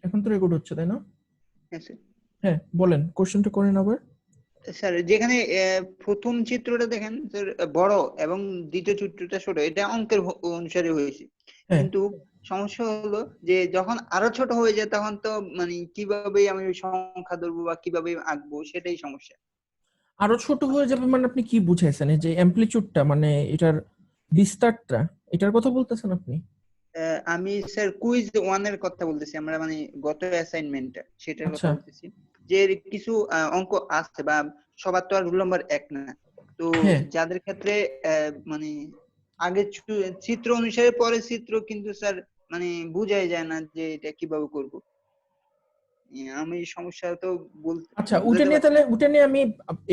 এখন তো রেকর্ড হচ্ছে, তাই না? হ্যাঁ স্যার। হ্যাঁ বলেন, কোশ্চেনটা করেন আবার। স্যার যেখানে প্রথম চিত্রটা দেখেন স্যার বড় এবং দ্বিতীয় চিত্রটা ছোট, এটা অঙ্কের অনুসারে হয়েছে, হ্যাঁ, কিন্তু সমস্যা হলো যে যখন আরো ছোট হয়ে যায় তখন তো মানে কিভাবে আমি ওই সংখ্যা ধরবো বা কিভাবে আঁকবো সেটাই সমস্যা। আরো ছোট হয়ে যাবে মানে আপনি কি বুঝাইছেন? এই যে অ্যামপ্লিটিউডটা মানে এটার বিস্তারটা, এটার কথা বলতেছেন আপনি? আমি স্যার কুইজ 1 এর কথা বলতেছি, আমরা মানে গত অ্যাসাইনমেন্টটা সেটার কথা আচ্ছা, বলতেছি, যে কিছু অঙ্ক আছে বা সবার তো আর রুল নাম্বার 1 না, তো হ্যাঁ। যাদের ক্ষেত্রে মানে আগে চিত্র অনুসারে পরে চিত্র, কিন্তু স্যার মানে বুঝাই যায় না যে এটা কিভাবে করব। আমি সমস্যা তো আচ্ছা, ওটা বুঝাতে নিয়ে পারছি তাহলে না। ওটা নিয়ে আমি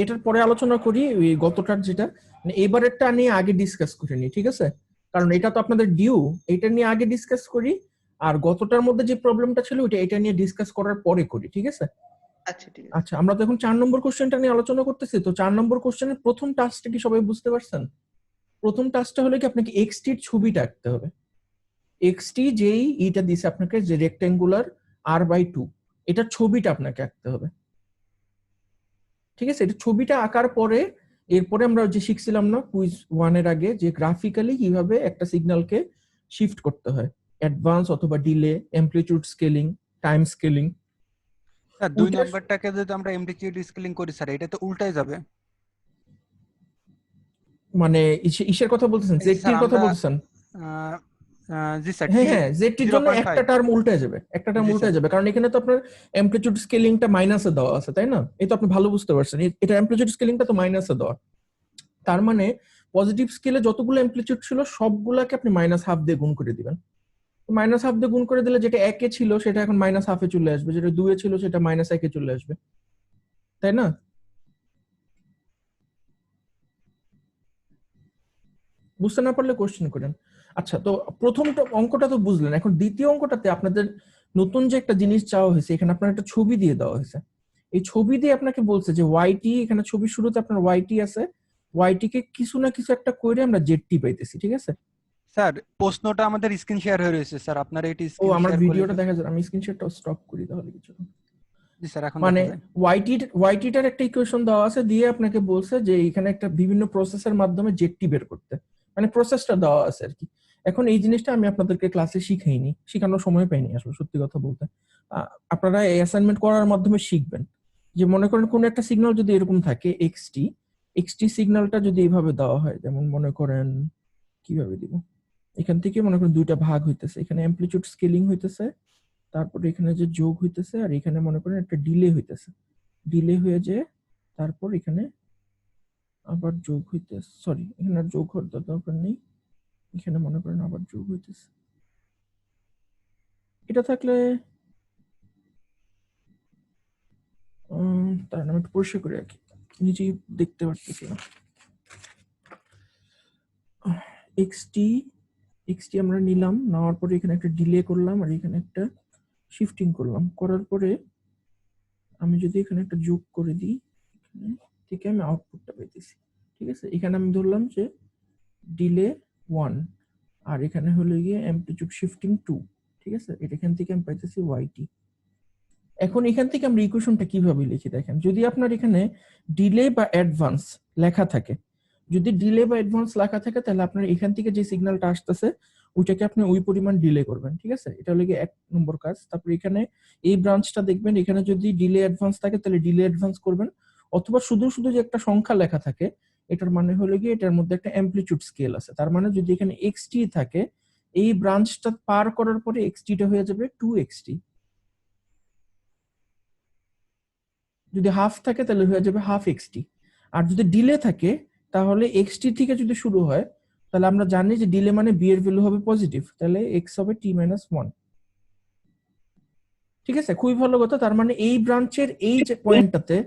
এটার পরে আলোচনা করি। ওই গতটার যেটা মানে এবারেরটা নিয়ে আগে ডিসকাস করে নিই, ঠিক আছে? কারণ আচ্ছা এটা তো আপনাদের ডিউ, এটা নিয়ে আগে ডিসকাস করি। আর গতটার মধ্যে যে প্রবলেমটা ছিল ওটা এটা নিয়ে ডিসকাস করার পরে করি, ঠিক আছে? আচ্ছা ঠিক আছে। আচ্ছা, আমরা তো এখন 4 নম্বর কোশ্চেনটা নিয়ে আলোচনা করতেছি। তো 4 নম্বর কোশ্চেনের প্রথম টাস্কটা কি সবাই বুঝতে পারছেন? প্রথম টাস্কটা হলো কি আপনাকে এক্সটির ছবিটা আঁকতে হবে। এক্সটি যেই এটা দিছে আপনাকে, যে রেক্টেঙ্গুলার r/2, এটার ছবিটা আপনাকে আঁকতে হবে, ঠিক আছে? এটা ছবিটা আঁকার পরে এরপরে আমরা যে শিখছিলাম না কুইজ 1 এর আগে, যে গ্রাফিক্যালি কিভাবে একটা সিগন্যালকে শিফট করতে হয়, অ্যাডভান্স অথবা delay, amplitude scaling, time scaling. Sir 2 নাম্বারটাকে যদি আমরা অ্যামপ্লিটিউড স্কেলিং করি স্যার, এটা তো উল্টাই যাবে। মানে ইসের কথা বলতেছেন, এই যে স্যার জেডটির কথা আমরা বলতেছেন? জি স্যার, হ্যাঁ টি হ্যাঁ, জেডটির জন্য একটা 0.5। টার্ম উল্টে যাবে, একটা টার্ম জি উল্টে স্যার। যাবে, কারণ এখানে তো আপনার অ্যামপ্লিটিউড স্কেলিংটা মাইনাসে দেওয়া আছে, তাই না? এই তো আপনি ভালো বুঝতে পারছেন, এটা অ্যামপ্লিটিউড স্কেলিংটা তো মাইনাসে দেওয়া। তার মানে পজিটিভ স্কেলে যতগুলো অ্যামপ্লিটিউড ছিল সবগুলাকে আপনি -1/2 দিয়ে গুণ করে দিবেন। -1/2 দিয়ে গুণ করে দিলে যেটা 1 এ ছিল সেটা এখন -1/2 এ চলে আসবে, যেটা 2 এ ছিল সেটা -1 এ চলে আসবে, তাই না? বুঝতে না পারলে কোশ্চেন করেন। আচ্ছা, তো প্রথম অঙ্কটা তো বুঝলেন, এখন দ্বিতীয় অঙ্কটাতে আপনাদের নতুন যে একটা জিনিস চাওয়া হয়েছে, এখানে আপনার একটা ছবি দিয়ে দেওয়া হয়েছে। এই ছবি দিয়ে আপনাকে বলছে যে ওয়াইটি, এখানে ছবির শুরুতে আপনার ওয়াইটি আছে, ওয়াইটি কে কিছু না কিছু একটা করে আমরা জেডটি পাইতেছি, ঠিক আছে? স্যার প্রশ্নটা আমাদের স্ক্রিন শেয়ার হয়ে রয়েছে স্যার, আপনারা এটি ও, স্ক্রিন আমার শেয়ার করে ভিডিওটা দেখা যায়, আমি স্ক্রিনশটটা স্টপ করি তাহলে কিছু। জি স্যার এখন মানে দেখা যায়। ওয়াইটিটার একটা ইকুয়েশন দেওয়া আছে, দিয়ে আপনাকে বলছে যে এখানে একটা বিভিন্ন প্রসেসের মাধ্যমে জেডটি বের করতে, মানে প্রসেসটা দেওয়া আছে আর কি। এখন এই জিনিসটা আমি আপনাদেরকে ক্লাসে শিখাইনি, শেখানোর সময় পাইনি আসলে, সত্যি কথা বলতে। আপনারা এই অ্যাসাইনমেন্ট করার মাধ্যমে শিখবেন। যে মনে করেন কোন একটা সিগন্যাল যদি এরকম থাকে এক্সটি, এক্সটি সিগন্যালটা যদি এইভাবে দেওয়া হয়, যেমন মনে করেন কিভাবে দিব, এখান থেকে মনে করেন দুইটা ভাগ হইতেছে, এখানে অ্যামপ্লিটিউড স্কেলিং হইতেছে, তারপরে এখানে যে যোগ হইতেছে, আর এখানে মনে করেন একটা ডিলে হইতেছে, ডিলে হয়ে যায়, তারপর এখানে আবার যোগ হইতেছে, সরি এখানে আর যোগ হওয়ার দরকার নেই, এখানে মনে করেন আবার যোগ হইতেছে। এটা থাকলে তার নাম একটু পরিষ্কার করে রাখি, নিজেই দেখতে পারতেছি না। এক্সটি, এক্সটি আমরা নিলাম, নেওয়ার পরে এখানে একটা ডিলে করলাম, আর এখানে একটা শিফটিং করলাম, করার পরে আমি যদি এখানে একটা যোগ করে দিই, এখানে থেকে আমি আউটপুটটা পেতেছি, ঠিক আছে? এখানে আমি ধরলাম যে ডিলে 1, আর এখানে হলো গিয়ে অ্যামপ্লিটিউড শিফটিং 2, ঠিক আছে? এটা এখান থেকে আমি পাইতেছি ওয়াইটি। এখন এখান থেকে আমরা ইকুয়েশনটা কিভাবে লিখি দেখেন, যদি আপনার এখানে ডিলে বা অ্যাডভান্স লেখা থাকে, যদি ডিলে বা অ্যাডভান্স লেখা থাকে, তাহলে আপনার এখান থেকে যে সিগন্যালটা আসতেছে ওইটাকে আপনি ওই পরিমাণ ডিলে করবেন, ঠিক আছে? এটা হলো গিয়ে 1 নম্বর কাজ। তারপর এখানে এই ব্রাঞ্চটা দেখবেন, এখানে যদি ডিলে অ্যাডভান্স থাকে তাহলে ডিলে অ্যাডভান্স করবেন, অথবা শুধু শুধু যে একটা সংখ্যা লেখা থাকে, এটার মানে হলো গিয়ে এটার মধ্যে একটা অ্যামপ্লিটিউড স্কেল আছে, তার মানে যদি এখানে এক্সটি থাকে, এই ব্রাঞ্চটা পার করার পরে এক্সটিটা হয়ে যাবে 2xt, যদি হাফ থাকে তাহলে হয়ে যাবে হাফ এক্সটি। আর যদি ডিলে থাকে তাহলে এক্সটি থেকে যদি শুরু হয়, তাহলে আমরা জানি যে ডিলে মানে বি এর ভ্যালু হবে পজিটিভ, তাহলে এক্স হবে t-1, ঠিক আছে? খুবই ভালো কথা। তার মানে এই ব্রাঞ্চের এই যে পয়েন্টটাতে,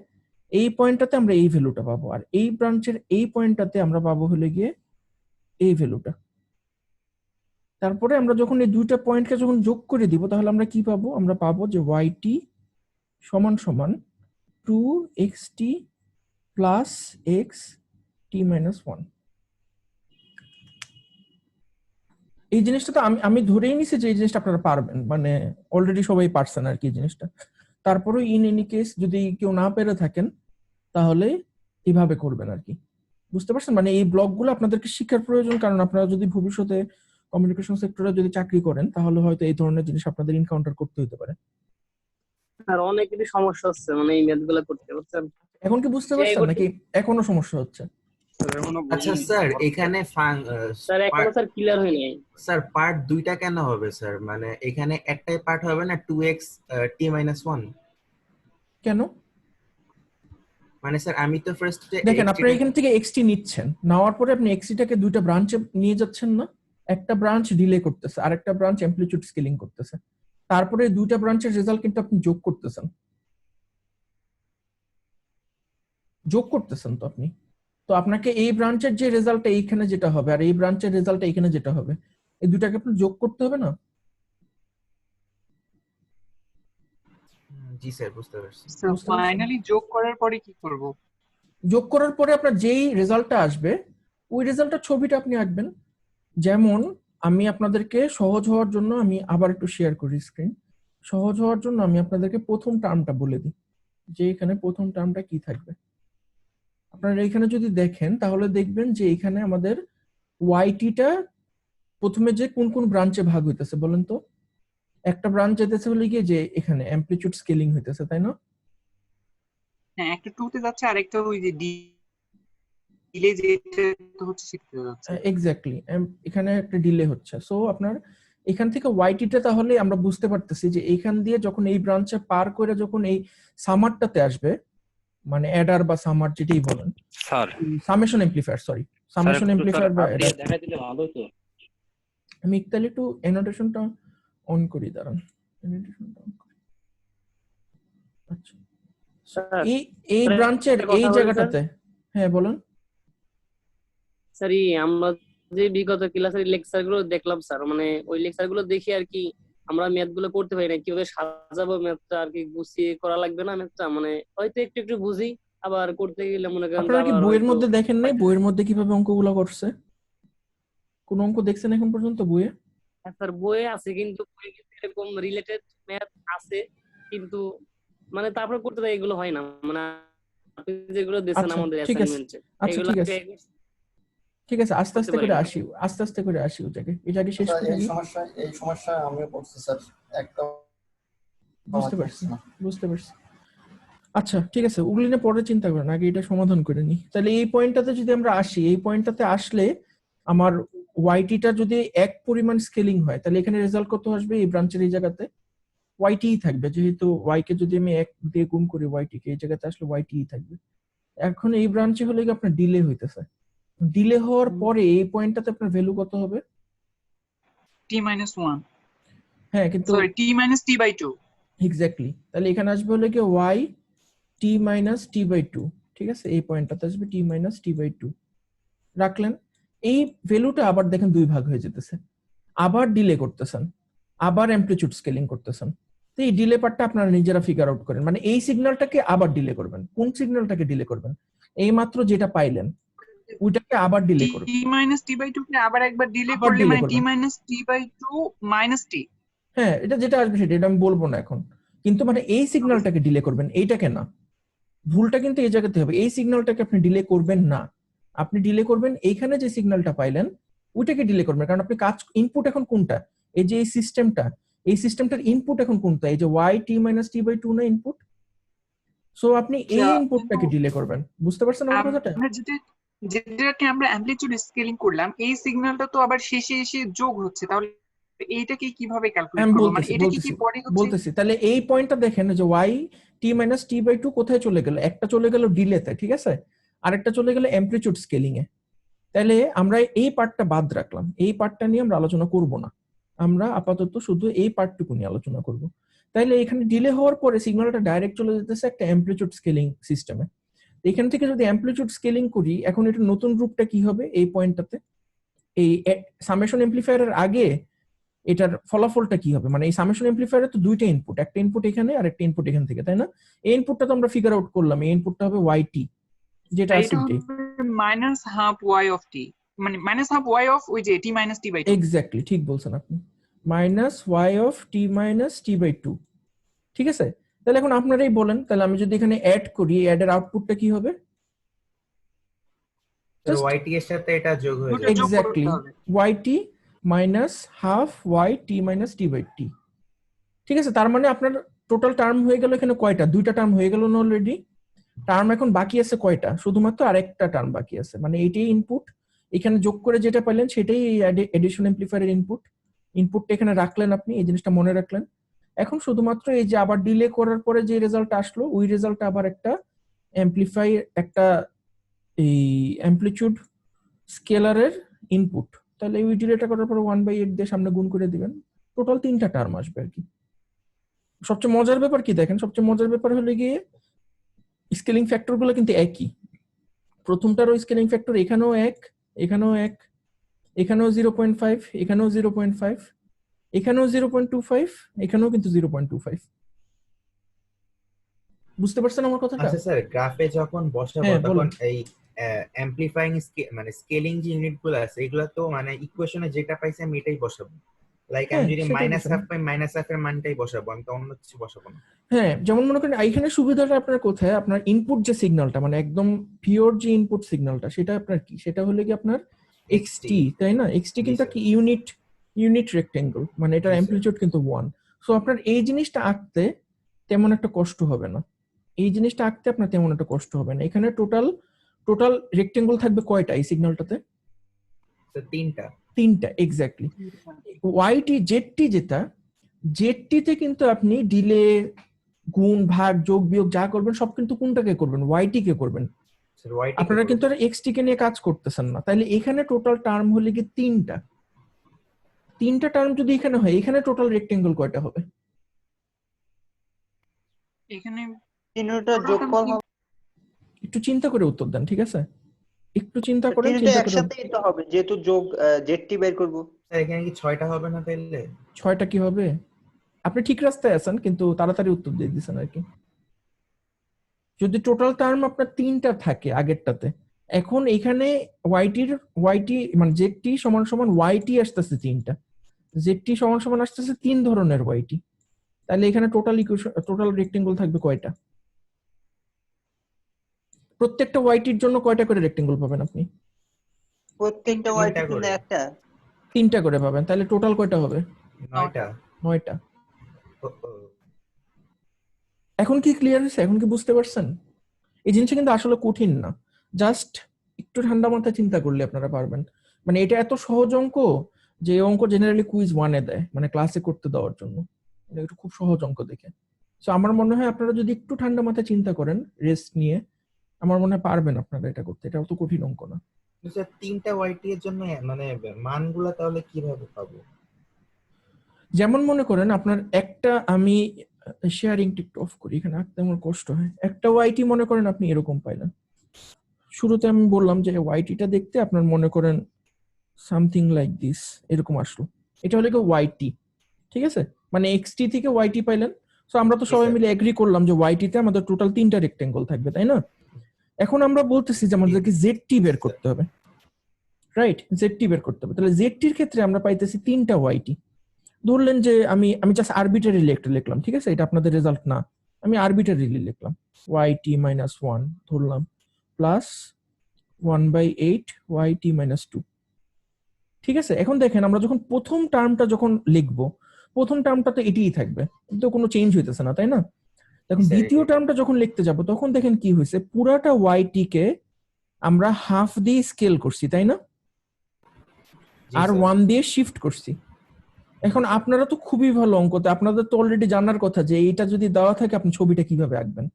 এই পয়েন্টটাতে আমরা এই ভ্যালুটা পাবো, আর এই ব্রাঞ্চের এই পয়েন্টটাতে আমরা পাবো হলে গিয়ে এই ভ্যালুটা। তারপরে আমরা যখন এই দুইটা পয়েন্টকে যখন যোগ করে দিব, তাহলে আমরা কি পাবো? আমরা পাবো যে ওয়াইটি সমান সমান 2xt প্লাস এক্স t-1। এই জিনিসটা তো আমি ধরেই নিছি যে এই জিনিসটা আপনারা পারবেন, মানে অলরেডি সবাই পারছেন আর কি এই জিনিসটা। তারপরে ইন এনি কেস যদি কেউ না পেরে থাকেন তাহলে এইভাবে করবেন আর কি। বুঝতে পারছেন? মানে এই ব্লকগুলো আপনাদেরকে শিক্ষার প্রয়োজন, কারণ আপনারা যদি ভবিষ্যতে কমিউনিকেশন সেক্টরে যদি চাকরি করেন তাহলে হয়তো এই ধরনের জিনিস আপনাদের এনকাউন্টার করতে হতে পারে। আর অনেকেরই সমস্যা হচ্ছে মানে এই ম্যাথ গুলা করতে, বুঝছেন? এখন কি বুঝতে পারছেন নাকি এখনো সমস্যা হচ্ছে? আচ্ছা স্যার, এখানে স্যার এখনো স্যার ক্লিয়ার হয়নি। স্যার পার্ট দুইটা কেন হবে স্যার? মানে এখানে একটাই পার্ট হবে না 2x t-1? কেন? মানে স্যার আমি তো ফার্স্টে দেখেন আপনি এখান থেকে xt নিচ্ছেন, নেওয়ার পরে আপনি xt টাকে দুইটা ব্রাঞ্চে নিয়ে যাচ্ছেন না? একটা ব্রাঞ্চ ডিলে করতেছে আর একটা ব্রাঞ্চ অ্যামপ্লিটিউড স্কেলিং করতেছে, তারপরে দুইটা ব্রাঞ্চের রেজাল্ট কিন্তু আপনি যোগ করতেছেন তো আপনি। তো আপনাকে এই ব্রাঞ্চের যে রেজাল্টটা এইখানে যেটা হবে আর এই ব্রাঞ্চের রেজাল্টটা এইখানে যেটা হবে, এই দুটাকে আপনি যোগ করতে হবে না? জি স্যার বুঝতে পারছি। ফাইনালি যোগ করার পরে কি করব? যোগ করার পরে আপনার যেই রেজাল্টটা আসবে ওই রেজাল্টের ছবিটা আপনি আঁকবেন। যেমন আমি আপনাদেরকে সহজ হওয়ার জন্য আমি আবার একটু শেয়ার করি স্ক্রিন। সহজ হওয়ার জন্য আমি আপনাদেরকে প্রথম টার্মটা বলে দিই যে এখানে প্রথম টার্মটা কি থাকবে। আপনারা এখানে যদি দেখেন তাহলে দেখবেন যে এখানে আমাদের ওয়াইটিটা প্রথমে যে কোন কোন ব্রাঞ্চে ভাগ হইতেছে বলেন তো? একটা ব্রাঞ্চ যেতেছে হলে গিয়ে যে এখানে অ্যামপ্লিটিউড স্কেলিং হইতেছে, তাই না? হ্যাঁ, একটা 2 তে যাচ্ছে আর একটা ওই যে ডিলে যেটা তো হচ্ছে শিখতে যাচ্ছে। এক্স্যাক্টলি, এখানে একটা ডিলে হচ্ছে। সো আপনার এখান থেকে ওয়াইটিটা তাহলে আমরা বুঝতে পারতেছি যে এইখান দিয়ে যখন এই ব্রাঞ্চে পার করে যখন এই সামারটাতে আসবে, মানে অ্যাডার বা সামার যেটাই বলেন, sir summation amplifier, sorry summation amplifier বা অ্যাডার। দেখা দিলে ভালো হতো। আমি একটু একটু অ্যানোটেশনটা অন করি, দাঁড়ান অ্যানোটেশনটা অন করি। আচ্ছা, এই ব্রাঞ্চের এই জায়গাটাতে, হ্যাঁ বলেন স্যার। আমরা যে বিগত ক্লাসের লেকচার গুলো দেখলাম স্যার, মানে ওই লেকচার গুলো দেখি আর কি আমরা ম্যাথ গুলো করতে পারি না, কিভাবে সাজাবো ম্যাথটা আর কি গুছিয়ে করা লাগবে না ম্যাথটা, মানে হয়তো একটু একটু বুঝি, আবার করতে গেলে মনে করেন আপনারা কি বইয়ের মধ্যে দেখেন নাই বইয়ের মধ্যে কিভাবে অঙ্কগুলো করছে? কোন অঙ্ক দেখছেন এখন পর্যন্ত বইয়ে? স্যার বইয়ে আছে, কিন্তু বইয়ে কিন্তু এরকম রিলেটেড ম্যাথ আছে, কিন্তু মানে তারপরে করতে দেয় এগুলো হয় না, মানে আপনি যেগুলো দিয়েছেন আমাদের অ্যাসাইনমেন্টে এগুলো ঠিক আছে, আস্তে আস্তে করে আসি ওটাকে এটাকে শেষ করে দিই। এই সমস্যা আমিও পড়ছি স্যার, একটা বুঝতে পারছি। আচ্ছা ঠিক আছে, ওগুলি নিয়ে পরে চিন্তা করেন, আগে এটা সমাধান করে নি। তাহলে এই পয়েন্টটাতে যদি আমরা আসি, এই পয়েন্টটাতে আসলে আমার ওয়াইটিটা যদি এক পরিমাণ স্কেলিং হয় তাহলে এখানে রেজাল্ট কত আসবে? এই ব্রাঞ্চের এই জায়গাতে ওয়াইটি থাকবে, যেহেতু ওয়াই কে যদি আমি 1 দিয়ে গুণ করি ওয়াইটি কে, এই জায়গাতে আসলে ওয়াইটি থাকবে। এখন এই ব্রাঞ্চে হলে কি আপনার ডিলে হইতেছে, ডিলে হওয়ার পরে এই পয়েন্টটাতে আপনার ভ্যালু কত হবে? t-1। হ্যাঁ কিন্তু সরি t-t/2। এক্স্যাক্টলি, তাহলে এখানে আসবে হলে কি y t-t/2, ঠিক আছে? এই পয়েন্টটাতে আসবে t-t/2 রাখলেন। এই ভ্যালুটা আবার দেখেন দুই ভাগ হয়ে যেতেছে, আবার ডিলে করতেছেন, আবার অ্যামপ্লিটিউড স্কেলিং করতেছেন। তো এই ডিলে পার্টটা আপনারা নিজেরা ফিগার আউট করেন, মানে এই সিগন্যালটাকে আবার ডিলে করবেন। কোন সিগন্যালটাকে ডিলে করবেন? এই মাত্র যেটা পাইলেন ওইটাকে আবার ডিলে করবেন। t-t/2 কে আবার একবার ডিলে করলে মানে t-t/2 - t। হ্যাঁ, এটা যেটা আসবে সেটা, এটা আমি বলবো না এখন, কিন্তু মানে এই সিগন্যালটাকে ডিলে করবেন, এইটাকে না। ভুলটা কিন্তু এই জায়গাতে হবে, এই সিগন্যালটাকে আপনি ডিলে করবেন না, আপনি ডিলে করবেন এইখানে যে সিগন্যালটা পাইলেন ওইটাকে ডিলে করবেন। কারণ আপনি কাজ ইনপুট এখন কোনটা? এই যে এই সিস্টেমটার ইনপুট এখন কোনটা? এই যে y t-t/2 না ইনপুট। সো আপনি এই ইনপুটটাকে ডিলে করবেন। বুঝতে পারছেন আমার কথাটা? আমরা যেটাকে আমরা অ্যামপ্লিটিউড স্কেলিং করলাম, এই সিগন্যালটা তো আবার শেষে এসে যোগ হচ্ছে, তাহলে এইটাকে কিভাবে ক্যালকুলেট করব? মানে এটা কি পরে হচ্ছে? বলতেছি তাহলে এই পয়েন্টটা দেখেন যে y t-t/2 কোথায় চলে গেল? একটা চলে গেল ডিলেতে, ঠিক আছে, আরেকটা চলে গেল অ্যামপ্লিটিউড স্কেলিং এ। তাহলে আমরা এই পার্টটা বাদ রাখলাম, এই পার্টটা নিয়ে আমরা আলোচনা করব না, আমরা আপাতত শুধু এই পার্টটুকু নিয়ে আলোচনা করব। তাইলে এখানে ডিলে হওয়ার পরে সিগন্যালটা ডাইরেক্ট চলে যেতেছে একটা অ্যামপ্লিটিউড স্কেলিং সিস্টেমে। এখান থেকে যদি অ্যামপ্লিটিউড স্কেলিং করি, এখন এটা নতুন রূপটা কি হবে? এই পয়েন্টটাতে এই সামেশন এমপ্লিফায়ারের আগে এটার ফলাফলটা কি হবে? মানে এই সামেশন এমপ্লিফায়ারে তো দুইটা ইনপুট, একটা ইনপুট এখানে আর একটা ইনপুট এখান থেকে, তাই না? এই ইনপুটটা তো আমরা ফিগার আউট করলাম, এই ইনপুটটা হবে yt, যেটা আছে এটাই -12 y of t। মানে মাইনাস হাফ ওয়াই অফ ওই যে t minus t by two. Exactly ঠিক বলছেন আপনি, minus y of t minus t by two. ঠিক আছে, তাহলে এখন আপনারাই বলেন, তাহলে আমি যদি এখানে অ্যাড করি, অ্যাড এর আউটপুটটা কি হবে? স্যার ওয়াইটি এর সাথে এটা যোগ হয়ে দুটো যাবে। যোগ এক্স্যাক্টলি করতে হবে। Y t minus half y t minus t by t. ঠিক আছে, তার মানে আপনার টোটাল টার্ম হয়ে গেল এখানে কয়টা? দুইটা টার্ম হয়ে গেল না অলরেডি? টার্ম এখন বাকি আছে কয়টা? শুধুমাত্র আরেকটা টার্ম বাকি আছে, মানে এইটাই ইনপুট। এখানে যোগ করে যেটা পাইলেন সেটাই এডিশন অ্যাম্পলিফায়ারের ইনপুট। ইনপুটটা এখানে রাখলেন আপনি, এই জিনিসটা মনে রাখলেন। এখন শুধুমাত্র এই যে আবার ডিলে করার পরে যে রেজাল্ট আসলো, ওই রেজাল্টটা আবার একটা অ্যাম্পলিফাই, একটা এই অ্যাম্পলিটিউড স্কেলারের ইনপুট। তাহলে ওই ডিলেটা করার পরে 1/8 দিয়ে সামনে গুণ করে দিবেন, টোটাল 3টা টার্ম আসবে আর কি। সবচেয়ে মজার ব্যাপার কি দেখেন, সবচেয়ে মজার ব্যাপার হলো গিয়ে স্কেলিং ফ্যাক্টর গুলো কিন্তু একই। প্রথমটারও স্কেলিং ফ্যাক্টর এখানেও 1, এখানেও 1, এখানেও 0.5, এখানেও 0.5, এখানেও 0.25, এখানেও কিন্তু 0.25। বুঝতে পারছেন আমার কথাটা? আচ্ছা স্যার, গ্রাফে যখন বসাবো হ্যাঁ, তখন বলুন। এই অ্যাম্পলিফাইং মানে স্কেলিং যে ইউনিটগুলো আছে এগুলো তো মানে ইকুয়েশনে যেটা পাইছি আমি এটাই বসাবো। লাইক আমি হ্যাঁ, যদি সেটাই মাইনাস বসাবেন। হাফ পাই, মাইনাস হাফ এর মানটাই বসাবো, আমি তো অন্য কিছু বসাবো না। হ্যাঁ, যেমন মনে করেন এখানে সুবিধাটা আপনার কোথায়, আপনার ইনপুট যে সিগন্যালটা মানে একদম পিওর যে ইনপুট সিগন্যালটা, সেটা আপনার কি, সেটা হলো কি আপনার এক্সটি, তাই না? এক্সটি জি কিন্তু স্যার। কি ইউনিট রেক্টেঙ্গল, মানে এটার জি স্যার। অ্যাম্পলিটিউড কিন্তু 1। সো আপনার এই জিনিসটা আঁকতে তেমন একটা কষ্ট হবে না, এই জিনিসটা আঁকতে আপনার তেমন একটা কষ্ট হবে না। এখানে টোটাল রেক্টেঙ্গল থাকবে কয়টা এই সিগন্যালটাতে? তো তিনটা। 3টা, এক্স্যাক্টলি। ওয়াইটি জেডটি যেটা, জেডটিতে কিন্তু আপনি ডিলে, গুণ, ভাগ, যোগ, বিয়োগ যা করবেন সব কিন্তু কোনটাকে করবেন? ওয়াইটি কে করবেন। স্যার ওয়াইটি আপনারা কিন্তু আর এক্সটি কে নিয়ে কাজ করতেছেন না। তাহলে এখানে টোটাল টার্ম হলে কি 3টা টার্ম যদি এখানে হয়, এখানে টোটাল রেক্টেঙ্গল কয়টা হবে? এখানে তিনটা যোগ কর হবে, একটু চিন্তা করে উত্তর দেন, ঠিক আছে? একটু চিন্তা করেন, তিনটা চিন্তা করে। একসাথেই তো হবে যেহেতু যোগ জেডটি বের করব। স্যার এখানে কি 6টা হবে না তাইলে? 6টা কি হবে? আপনি ঠিক রাস্তায় আছেন, কিন্তু তাড়াতাড়ি উত্তর দিয়ে দিচ্ছেন আর কি। যদি টোটাল টার্ম আপনার 3টা থাকে আগেরটাতে, এখন এখানে ওয়াইটি মানে জেডটি সমান সমান ওয়াইটি আসতেছে 3টা, জেডটি সমান সমান আসতেছে 3 ধরনের ওয়াইটি। তাহলে এখানে টোটাল রেক্টেঙ্গল থাকবে কয়টা? প্রত্যেকটা ওয়াইটির জন্য কয়টা করে রেক্টেঙ্গল পাবেন আপনি? প্রত্যেকটা ওয়াইটি জন্য করে। একটা, 3টা করে পাবেন। তাহলে টোটাল কয়টা হবে? 9টা। 9টা। ও, ও। এখন কি ক্লিয়ার হয়েছে? এখন কি বুঝতে পারছেন? এই জিনিসটা কিন্তু আসলে কঠিন না, জাস্ট একটু ঠান্ডা মাথায় চিন্তা করলে আপনারা পারবেন। মানে এটা এত সহজ অঙ্ক যে অঙ্ক জেনারেলি কুইজ 1-এ দেয়, মানে ক্লাসে করতে দেওয়ার জন্য। এটা একটু খুব সহজ অঙ্ক দেখে। সো আমার মনে হয় আপনারা যদি একটু ঠান্ডা মাথায় চিন্তা করেন, রেস্ট নিয়ে, আমার মনে হয় পারবেন আপনারা এটা করতে। এটা অত কঠিন অঙ্ক না। স্যার 3টা ওয়াইটি এর জন্য মানে মানগুলো তাহলে কিভাবে পাবো? যেমন মনে করেন আপনার একটা, আমি শেয়ারিংটা একটু অফ করি, এখানে আঁকতে আমার কষ্ট হয়। একটা ওয়াইটি মনে করেন আপনি এরকম পাইলেন। শুরুতে আমি বললাম যে ওয়াইটিটা দেখতে আপনার মনে করেন সামথিং লাইক দিস, এরকম আসলো। এটা হলো কি ওয়াইটি, ঠিক আছে? মানে এক্সটি থেকে ওয়াইটি পাইলেন। সো আমরা তো জি, সবাই স্যার। মিলে এগ্রি করলাম যে ওয়াইটিতে আমাদের টোটাল 3টা রেক্টেঙ্গল থাকবে, তাই না? এখন আমরা বলতেছি যে আমাদেরকে জেডটি বের করতে হবে, রাইট? জেডটি বের করতে হবে। তাহলে জেডটির ক্ষেত্রে আমরা পাইতেছি 3টা ওয়াইটি। ধরলেন যে আমি জাস্ট আরবিটারিলি একটা লিখলাম, ঠিক আছে? এটা আপনাদের রেজাল্ট না, আমি আরবিটারিলি লিখলাম ওয়াইটি মাইনাস 1 ধরলাম, প্লাস 1/8 ওয়াইটি মাইনাস 2। ঠিক আছে, এখন দেখেন আমরা যখন প্রথম টার্মটা যখন লিখবো, প্রথম টার্মটা তো এটিই থাকবে, কিন্তু কোনো চেঞ্জ হইতেছে না, তাই না? এখন স্যার, দ্বিতীয় এটাই। টার্মটা যখন লিখতে যাব, তখন দেখেন কি হয়েছে, পুরাটা ওয়াইটি কে আমরা হাফ দিয়ে স্কেল করছি, তাই না? জি, আর স্যার। 1 দিয়ে শিফট করছি। এখন আপনারা তো খুবই ভালো অঙ্কতে, আপনাদের তো অলরেডি জানার কথা যে এইটা যদি দেওয়া থাকে আপনি ছবিটা কিভাবে আঁকবেন।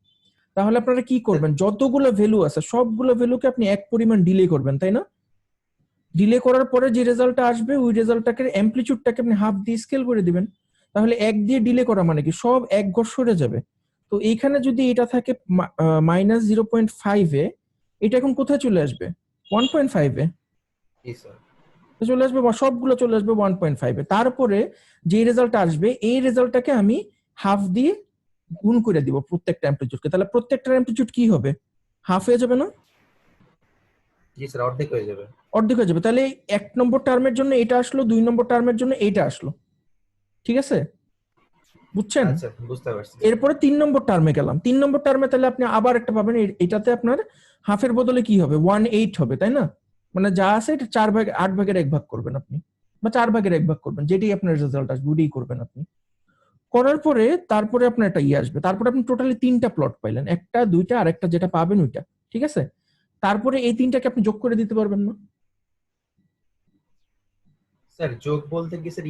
তাহলে আপনারা কি করবেন, যতগুলো ভ্যালু আছে সবগুলো ভ্যালুকে আপনি এক পরিমাণ ডিলে করবেন, তাই না? ডিলে করার পরে যে রেজাল্টটা আসবে, ওই রেজাল্টটাকে অ্যাম্পলিটিউডটাকে আপনি হাফ দিয়ে স্কেল করে দিবেন। তাহলে 1 দিয়ে ডিলে করা মানে কি সব এক ঘর সরে যাবে। তো এইখানে যদি এটা থাকে -0.5 এ, এটা এখন কোথায় চলে আসবে? 1.5 এ জি, স্যার। চলে আসবে, বা সবগুলো চলে আসবে 1.5 এ। তারপরে যে রেজাল্ট আসবে, এই রেজাল্টটাকে আমি হাফ দিয়ে গুণ করে দিব প্রত্যেকটা অ্যাম্পলিটিউডকে। তাহলে প্রত্যেকটা অ্যাম্পলিটিউড কি হবে? হাফ হয়ে যাবে না? জি স্যার, অর্ধেক হয়ে যাবে। অর্ধেক হয়ে যাবে। তাহলে 1 নম্বর টার্মের জন্য এটা আসলো, 2 নম্বর টার্মের জন্য এইটা আসলো, ঠিক আছে, বুঝছেন? আচ্ছা বুঝতে পারছি। এরপরে 3 নম্বর টার্মে গেলাম। 3 নম্বর টার্মে তাহলে আপনি আবার একটা পাবেন, এটাতে আপনার হাফের বদলে কি হবে, 1/8 হবে, তাই না? মানে যা আছে এটা 4 ভাগ 8 ভাগের 1 ভাগ করবেন আপনি, বা 4 ভাগের 1 ভাগ করবেন, যেটাই আপনার রেজাল্ট আসবে ওটাই করবেন আপনি। করার পরে তারপরে আপনার একটা আসবে, তারপরে আপনি টোটালি 3টা প্লট পাইলেন, একটা, দুইটা আর একটা যেটা পাবেন ওইটা, ঠিক আছে? তারপরে এই 3টাকে আপনি যোগ করে দিতে পারবেন না? স্যার যোগ বলতে কি স্যার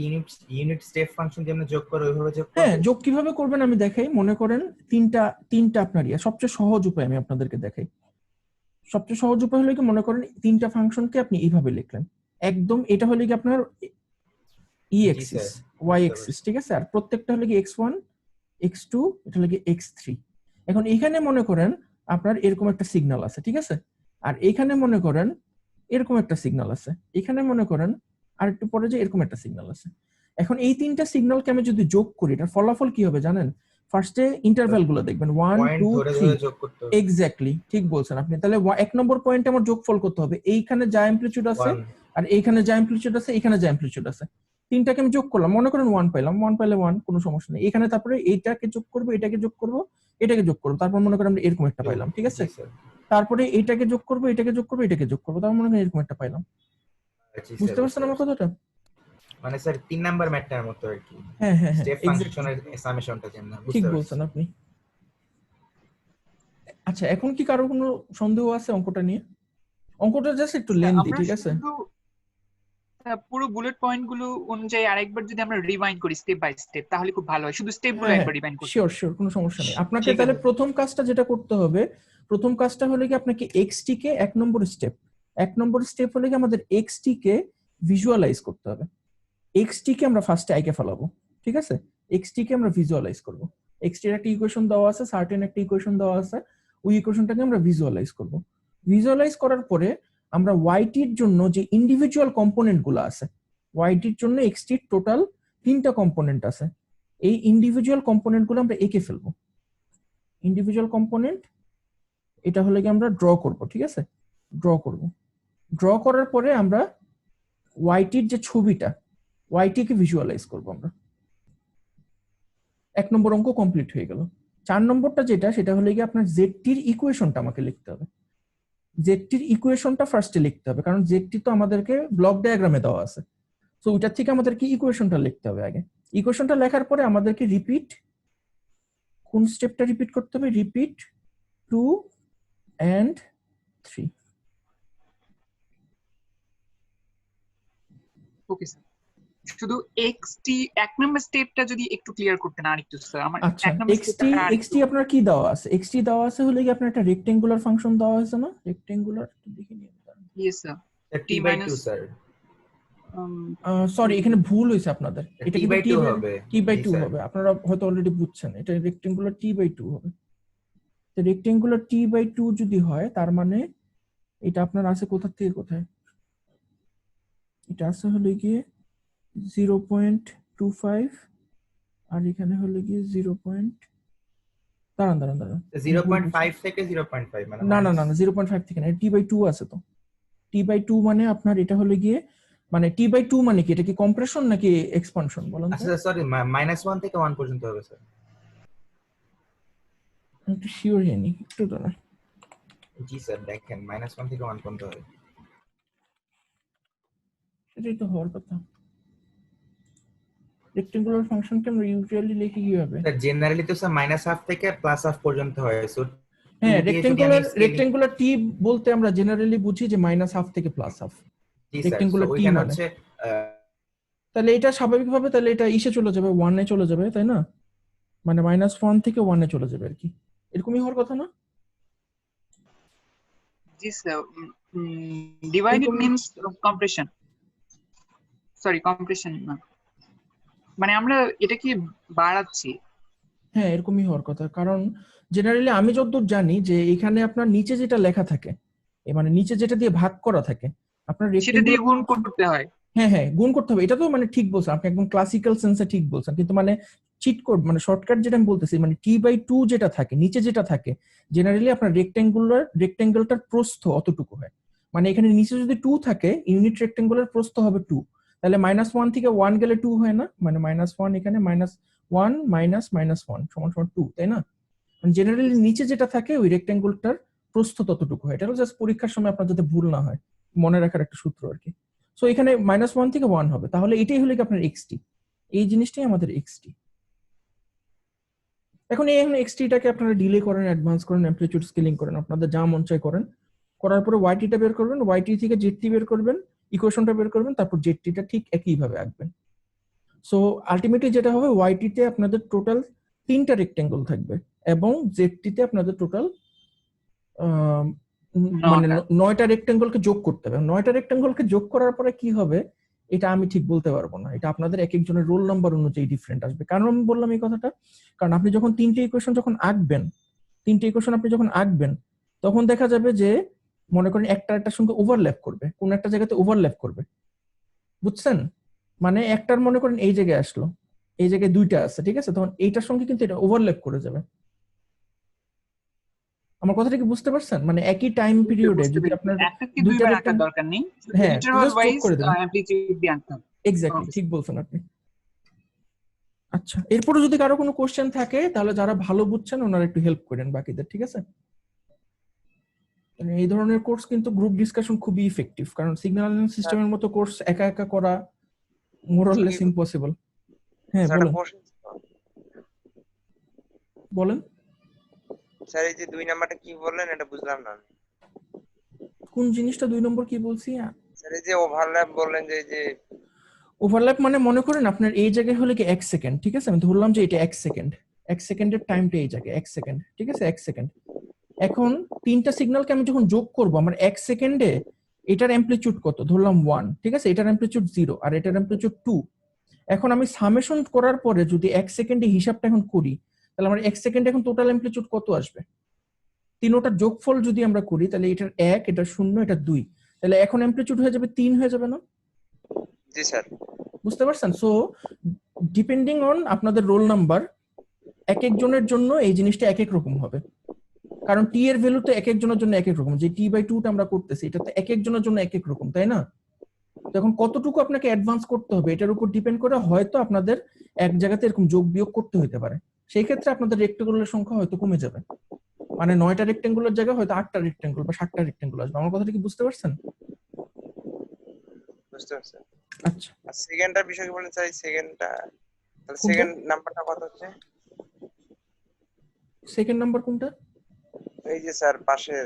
ইউনিট স্টেপ ফাংশন যেমন যোগ করে ওইভাবে যোগ হ্যাঁ, করব? যোগ কিভাবে করবেন আমি দেখাই। মনে করেন তিনটা আপনার সবচেয়ে সহজ উপায় আমি আপনাদেরকে দেখাই। সবচেয়ে সহজ উপায় হলো কি, মনে করেন 3টা ফাংশনকে আপনি এইভাবে লিখলেন, একদম এটা হলো কি আপনার ই এক্সিস, ওয়াই এক্সিস, ঠিক আছে? আর প্রত্যেকটা হলো কি x1 x2, এটা হলো কি x3। এখন এখানে মনে করেন আপনার এরকম একটা সিগন্যাল আছে, ঠিক আছে? আর এখানে মনে করেন এরকম একটা সিগন্যাল আছে, এখানে মনে করেন আর একটু পরে যে এরকম একটা সিগন্যাল আছে। এখন এই 3টা সিগন্যালকে আমি যদি যোগ করি, এটার ফলাফল কি হবে জানেন? ফার্স্টে ইন্টারভ্যাল গুলো দেখবেন 1 পয়েন্ট 2 ধরে 3। যোগ করতে হবে। এক্স্যাক্টলি ঠিক বলছেন আপনি। তাহলে 1 নম্বর পয়েন্টে আমার যোগফল করতে হবে, এইখানে যা অ্যামপ্লিটিউড আছে 1 আর এইখানে যা অ্যামপ্লিটিউড আছে, এখানে যা অ্যামপ্লিটিউড আছে, তিনটাকে আমি যোগ করলাম, মনে করেন 1 পাইলাম, 1 পাইলে 1 কোনো সমস্যা নেই। এখানে তারপরে এইটাকে যোগ করব, এটাকে যোগ করব, এটাকে যোগ করব, তারপর মনে করেন আমরা এরকম একটা পাইলাম, ঠিক আছে? জি স্যার। তারপরে এইটাকে যোগ করব, এটাকে যোগ করব, এটাকে যোগ করব, তারপর মনে করেন এরকম একটা পাইলাম। জি বুঝতে স্যার, পারছেন আমার কথাটা? মানে স্যার 3 নাম্বার ম্যাথটার মতো আর কি, হ্যাঁ হ্যাঁ হ্যাঁ, স্টেপ এক্স্যাক্টলি ফাংশনের সামেশনটা যেমন। ঠিক বুঝতে বলছেন পারছি। আপনি। আচ্ছা, এখন কি কারো কোনো সন্দেহ আছে অঙ্কটা নিয়ে? অঙ্কটা জাস্ট একটু লেন্দি, আমরা ঠিক আছে? শুধু পুরো বুলেট পয়েন্ট গুলো অনুযায়ী আরেকবার যদি আমরা রিমাইন্ড করি স্টেপ বাই স্টেপ, তাহলে খুব ভালো হয়। শুধু স্টেপ গুলো হ্যাঁ একবার রিমাইন্ড করতে। শিওর শিওর, কোনো সমস্যা নেই। আপনাকে ঠিক তাহলে আছে। প্রথম কাজটা যেটা করতে হবে, প্রথম কাজটা হলো কি আপনাকে এক্সটি কে 1 নম্বর স্টেপ, 1 নম্বর স্টেপ হলো কি আমাদের এক্সটি কে ভিজুয়ালাইজ করতে হবে। এক্সটি কে আমরা ফার্স্টে আইকে ফেলাবো, ঠিক আছে? এক্সটি কে আমরা ভিজুয়ালাইজ করব। এক্সটি এর একটা ইকুয়েশন দেওয়া আছে, সার্টেন একটা ইকুয়েশন দেওয়া আছে, ওই ইকুয়েশনটাকে আমরা ভিজুয়ালাইজ করব। ভিজুয়ালাইজ করার পরে আমরা ওয়াইটির জন্য যে ইন্ডিভিজুয়াল কম্পোনেন্ট গুলো আছে, ওয়াইটির জন্য এক্সটির টোটাল 3টা কম্পোনেন্ট আছে, এই ইন্ডিভিজুয়াল কম্পোনেন্ট গুলো আমরা এঁকে ফেলবো। ইন্ডিভিজুয়াল কম্পোনেন্ট এটা হলে কি আমরা ড্র করব, ঠিক আছে? ড্র করব। ড্র করার পরে আমরা ওয়াইটির যে ছবিটা, ওয়াইটি কে ভিজুয়ালাইজ করব আমরা। 1 নম্বর অঙ্ক কমপ্লিট হয়ে গেল। 4 নম্বরটা যেটা, সেটা হলো কি আপনার জেডটির ইকুয়েশনটা আমাকে লিখতে হবে। জেডটির ইকুয়েশনটা ফার্স্টে লিখতে হবে, কারণ জেডটি তো আমাদেরকে ব্লক ডায়াগ্রামে দেওয়া আছে, তো ওইটার থেকে আমাদেরকে ইকুয়েশনটা লিখতে হবে আগে। ইকুয়েশনটা লেখার পরে আমাদেরকে রিপিট, কোন স্টেপটা রিপিট করতে হবে? Repeat 2 and 3। ওকে স্যার, শুধু এক্সটি 1 নম্বর স্টেপটা যদি একটু ক্লিয়ার করতেন আরেকটু স্যার। আমার আচ্ছা, 1 নম্বর এক্সটি স্টেপটা এক্সটি আপনার কি দেওয়া আছে? এক্সটি দেওয়া আছে হলে কি আপনার একটা রেক্টেঙ্গুলার ফাংশন দেওয়া আছে না? রেক্টেঙ্গুলার একটু দেখে নিন। Yes sir. t/2 sir. Sorry, এখানে ভুল হয়েছে আপনাদের, এটা কিন্তু t/2 হবে। t/2 জি, স্যার। হবে। আপনারা হয়তো অলরেডি বুঝছেন, এটা রেক্টেঙ্গুলার t/2 হবে। তো রেক্টেঙ্গুলার t/2 যদি হয়, তার মানে এটা আপনার আছে কোথা থেকে কোথায়? এটা আছে হলো গিয়ে 0.25, আর এখানে হলো গিয়ে 0. দাঁড়ান 0.5 থেকে 0.5 মানে না 0.5 থেকে না, t/2 আছে তো। t/2 মানে আপনার এটা হলো গিয়ে, মানে t/2 মানে কি, এটা কি কম্প্রেশন নাকি এক্সপানশন বলেন তো? আচ্ছা সরি, -1 থেকে 1 পর্যন্ত হবে স্যার। আমি একটু শিওর হইনি, একটু দাঁড়ান। জি স্যার, দেখেন -1 থেকে 1 পর্যন্ত হবে। সেটাই তো হওয়ার কথা। রেক্টেঙ্গুলার ফাংশনকে আমরা ইউজুয়ালি লিখি কিভাবে? স্যার জেনারেলি তো স্যার -1/2 থেকে +1/2 পর্যন্ত হয়। সো হ্যাঁ, রেক্টেঙ্গুলার টি বলতে আমরা জেনারেলি বুঝি যে -1/2 থেকে +1/2। জি স্যার, রেক্টেঙ্গুলার টি ওইখানে মানে হচ্ছে তাহলে এটা স্বাভাবিকভাবে তাহলে এটা ইসে চলে যাবে, 1 এ চলে যাবে, তাই না? মানে -1 থেকে 1 এ চলে যাবে আর কি, এরকমই হওয়ার কথা না? জি sir. Divided means compression, sorry compression না, মানে আমরা এটা কি বাড়াচ্ছি। হ্যাঁ, এরকমই হওয়ার কথা, কারণ জেনারেলি আমি যতদূর জানি যে এখানে আপনার নিচে যেটা লেখা থাকে, মানে নিচে যেটা দিয়ে ভাগ করা থাকে আপনার সেটা দিয়ে গুণ করতে হয়। হ্যাঁ গুণ করতে হবে, এটা তো মানে ঠিক বলছেন আপনি, একদম ক্লাসিক্যাল সেন্সে ঠিক বলছেন, কিন্তু মানে চিট কোড মানে শর্টকাট যেটা আমি বলতেছি, মানে t/2 যেটা থাকে নিচে যেটা থাকে, জেনারেলি আপনার রেক্টেঙ্গুলটার প্রস্থ অতটুকু হয়। মানে এখানে নিচে যদি 2 থাকে ইউনিট রেক্টেঙ্গুলার প্রস্থ হবে 2, তাহলে -1 থেকে 1 গেলে 2 হয় না, মানে -1 এখানে -1 -1 সমান 2, তাই না? জেনারেলি নিচে যেটা থাকে ওই রেক্টেঙ্গুলটার প্রস্থ ততটুকু হয়। এটা হলো জাস্ট পরীক্ষার সময় আপনার যাতে ভুল না হয়, মনে রাখার একটা সূত্র আর কি। সো এখানে -1 থেকে 1 হবে, তাহলে এটাই হলো কি আপনার xt, এই জিনিসটাই আমাদের xt। এখন এই xt-টাকে আপনারা ডিলে করেন, অ্যাডভান্স করেন, অ্যামপ্লিটিউড স্কেলিং করেন, আপনাদের যা মন চায় করেন। করার পরে yt-টা বের করবেন, yt থেকে zt বের করবেন, ইকুয়েশনটা বের করবেন, তারপর zt-টা ঠিক একইভাবে আঁকবেন। সো আলটিমেটলি যেটা হবে yt-তে আপনাদের টোটাল 3টা রেক্টেঙ্গল থাকবে এবং zt-তে আপনাদের টোটাল মানে 9টা রেক্টেঙ্গলকে যোগ করতে হবে। 9টা রেক্টেঙ্গলকে যোগ করার পরে কি হবে এটা আমি ঠিক বলতে পারবো না, এটা আপনাদের এক একজনের রোল নাম্বার অনুযায়ী ডিফারেন্ট আসবে। কারণ আমি বললাম এই কথাটা, কারণ আপনি যখন 3টে ইকুয়েশন যখন আঁকবেন তখন দেখা যাবে যে মনে করেন একটার সঙ্গে ওভারল্যাপ করবে, কোন একটা জায়গাতে ওভারল্যাপ করবে, বুঝছেন? মানে একটার মনে করেন এই জায়গায় আসলো, এই জায়গায় 2টা আছে, ঠিক আছে, তখন এইটার সঙ্গে কিন্তু এটা ওভারল্যাপ করে যাবে। আমার কথাটা কি বুঝতে পারছেন? মানে একই টাইম পিরিয়ডে যদি আপনার একটাকে দুইটা দুইবার আঁকার রেক্টেঙ্গল, দরকার নেই, হ্যাঁ ইন্টারভাল জাস্ট যোগ ওয়াইজ করে দেবেন। অ্যামপ্লিটিউড দিয়ে আঁকতে হবে। এক্স্যাক্টলি Okay, ঠিক বলছেন আপনি। আচ্ছা, এরপরে যদি কারো কোনো কোশ্চেন থাকে তাহলে যারা ভালো বুঝছেন ওনারা একটু হেল্প করেন বাকিদের, ঠিক আছে? এই ধরনের কোর্স কিন্তু গ্রুপ ডিসকাশন খুবই ইফেক্টিভ, কারণ সিগন্যাল সিস্টেমের মতো কোর্স একা একা করা মোর অর লেস ইম্পসিবল। হ্যাঁ বলেন বলেন স্যার এই যে 2 নাম্বারটা কি বললেন এটা বুঝলাম না। কোন জিনিসটা 2 নম্বর কি বলছি? স্যার এই যে ওভারল্যাপ বললেন যে এই যে ওভারল্যাপ মানে মনে করেন আপনার এই জায়গায় হলে কি 1 সেকেন্ড, ঠিক আছে, আমি ধরলাম যে এটা 1 সেকেন্ড, 1 সেকেন্ডের টাইমটা এই জায়গায় 1 সেকেন্ড, ঠিক আছে, 1 সেকেন্ড। এখন 3টা সিগন্যালকে আমি যখন যোগ করব আমার 1 সেকেন্ডে এটার অ্যামপ্লিটিউড কত, ধরলাম 1, ঠিক আছে, এটার অ্যামপ্লিটিউড 0 আর এটার অ্যামপ্লিটিউড 2। এখন আমি সামেশন করার পরে যদি 1 সেকেন্ডে হিসাবটা এখন করি তাহলে আমার 1 সেকেন্ডে এখন টোটাল অ্যামপ্লিটিউড কত আসবে? তিনোটার যোগফল যদি আমরা করি তাহলে এটার 1, এটার 0, এটার 2, তাহলে এখন অ্যামপ্লিটিউড হয়ে যাবে 3 হয়ে যাবে না? জি স্যার। বুঝতে পারছেন? সো ডিপেন্ডিং অন আপনাদের রোল নাম্বার এক একজনের জন্য এই জিনিসটা এক এক রকম হবে, কারণ টি এর ভ্যালু তো এক একজনের জন্য এক এক রকম। যে t/2 টা আমরা করতেছি এটা তো এক একজনের জন্য এক এক রকম, তাই না? তখন কতটুকু আপনাকে অ্যাডভান্স করতে হবে এটার উপর ডিপেন্ড করে হয়তো আপনাদের এক জায়গাতে এরকম যোগ বিয়োগ করতে হতে পারে। সেই ক্ষেত্রে আপনাদের রেক্টেঙ্গুলার সংখ্যা হয়তো কমে যাবে, মানে 9টা রেক্টেঙ্গুলার জায়গায় হয়তো 8টা রেক্টেঙ্গুল বা 7টা রেক্টেঙ্গুল আসবে। আমার কথাটা কি বুঝতে পারছেন? বুঝতে পারছি। আচ্ছা, আর সেকেন্ডটার বিষয় কি বলেন স্যার? এই সেকেন্ডটা তাহলে কোনটা? সেকেন্ড নাম্বারটা কত হচ্ছে? সেকেন্ড নাম্বার কোনটা? এই যে স্যার পাশে,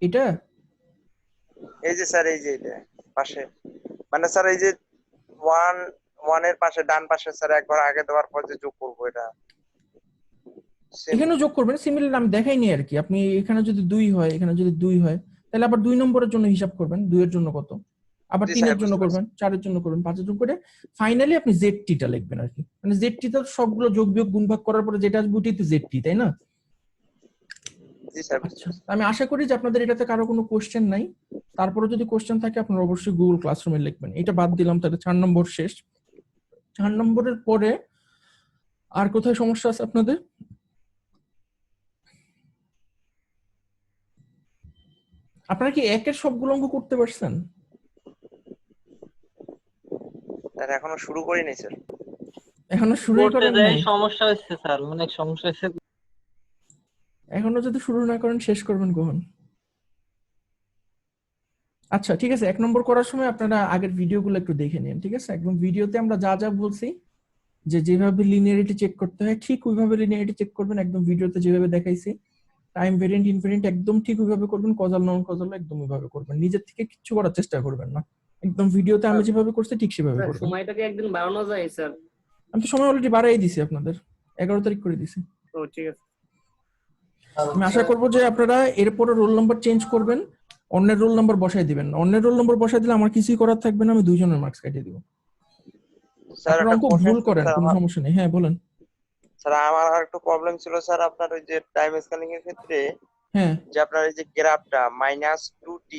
এটা এই যে স্যার এই যে এটা পাশে, মানে স্যার এই যে 1 এর পাশে ডান পাশে স্যার একবার আগে দেওয়ার পর যে যোগ করব এটা এখানেও যোগ করবেন, সিমিলার আমি দেখাইনি আর কি। আপনি এখানে যদি 2 হয়, এখানে যদি 2 হয় তাহলে আবার 2 নম্বরের জন্য হিসাব করবেন, 2 এর জন্য কত, আবার 3 এর জন্য করবেন, 4 এর জন্য করবেন, 5 এর জন্য করে ফাইনালি আপনি জেডটিটা লিখবেন আর কি। মানে জেডটিটা সবগুলো যোগ বিয়োগ গুণ ভাগ করার পরে যেটা আসবে ওইটাই তো জেডটি, তাই না? জি স্যার। আচ্ছা, আমি আশা করি যে আপনাদের এটাতে কারো কোনো কোশ্চেন নাই। তারপরে যদি কোশ্চেন থাকে আপনারা অবশ্যই গুগল ক্লাসরুমে লিখবেন। এটা বাদ দিলাম, তাহলে 4 নম্বর শেষ। 4 নম্বরের পরে আর কোথায় সমস্যা আছে আপনাদের? আপনারা কি একের সবগুলো অঙ্ক করতে পারছেন? স্যার এখনো শুরু করিনি স্যার। এখনো শুরুই করেন নাই? সমস্যা হচ্ছে স্যার, অনেক সমস্যা হচ্ছে। এখনো যদি শুরু না করেন শেষ করবেন কখন? আচ্ছা ঠিক আছে, 1 নম্বর করার সময় আপনারা আগের ভিডিওগুলো একটু দেখে নিন, ঠিক আছে? একদম ভিডিওতে আমরা যা যা বলছি যে যেভাবে লিনিয়ারিটি চেক করতে হয় ঠিক ওইভাবে লিনিয়ারিটি চেক করবেন, একদম ভিডিওতে যেভাবে দেখাইছি। টাইম ভেরিয়েন্ট ইনভেরিয়েন্ট একদম ঠিক ওইভাবে করবেন, কজাল নন কজাল একদম ওইভাবে করবেন, নিজের থেকে কিছু করার চেষ্টা করবেন না, একদম ভিডিওতে আমি যেভাবে করছি ঠিক সেভাবে করবেন। সময়টাকে একদিন বাড়ানো যায় স্যার? আমি তো সময় অলরেডি বাড়াই দিছি আপনাদের, 11 তারিখ করে দিছি। ও ঠিক আছে। আমি আশা করবো যে আপনারা এরপরে রোল নাম্বার চেঞ্জ করবেন, অন্যের রোল নাম্বার বসাই দিবেন। অন্যের রোল নাম্বার বসাই দিলে আমার কিছুই করার থাকবে না, আমি 2 জনের মার্কস কেটে দিব। স্যার আপনারা অঙ্ক ভুল করেন, কোনো স্যার সমস্যা নেই। হ্যাঁ বলেন। আমার আর একটু প্রবলেম ছিল স্যার আপনার ওই যে টাইম স্কেলিং এর ক্ষেত্রে, হ্যাঁ যে আপনার এই যে গ্রাফটা -2t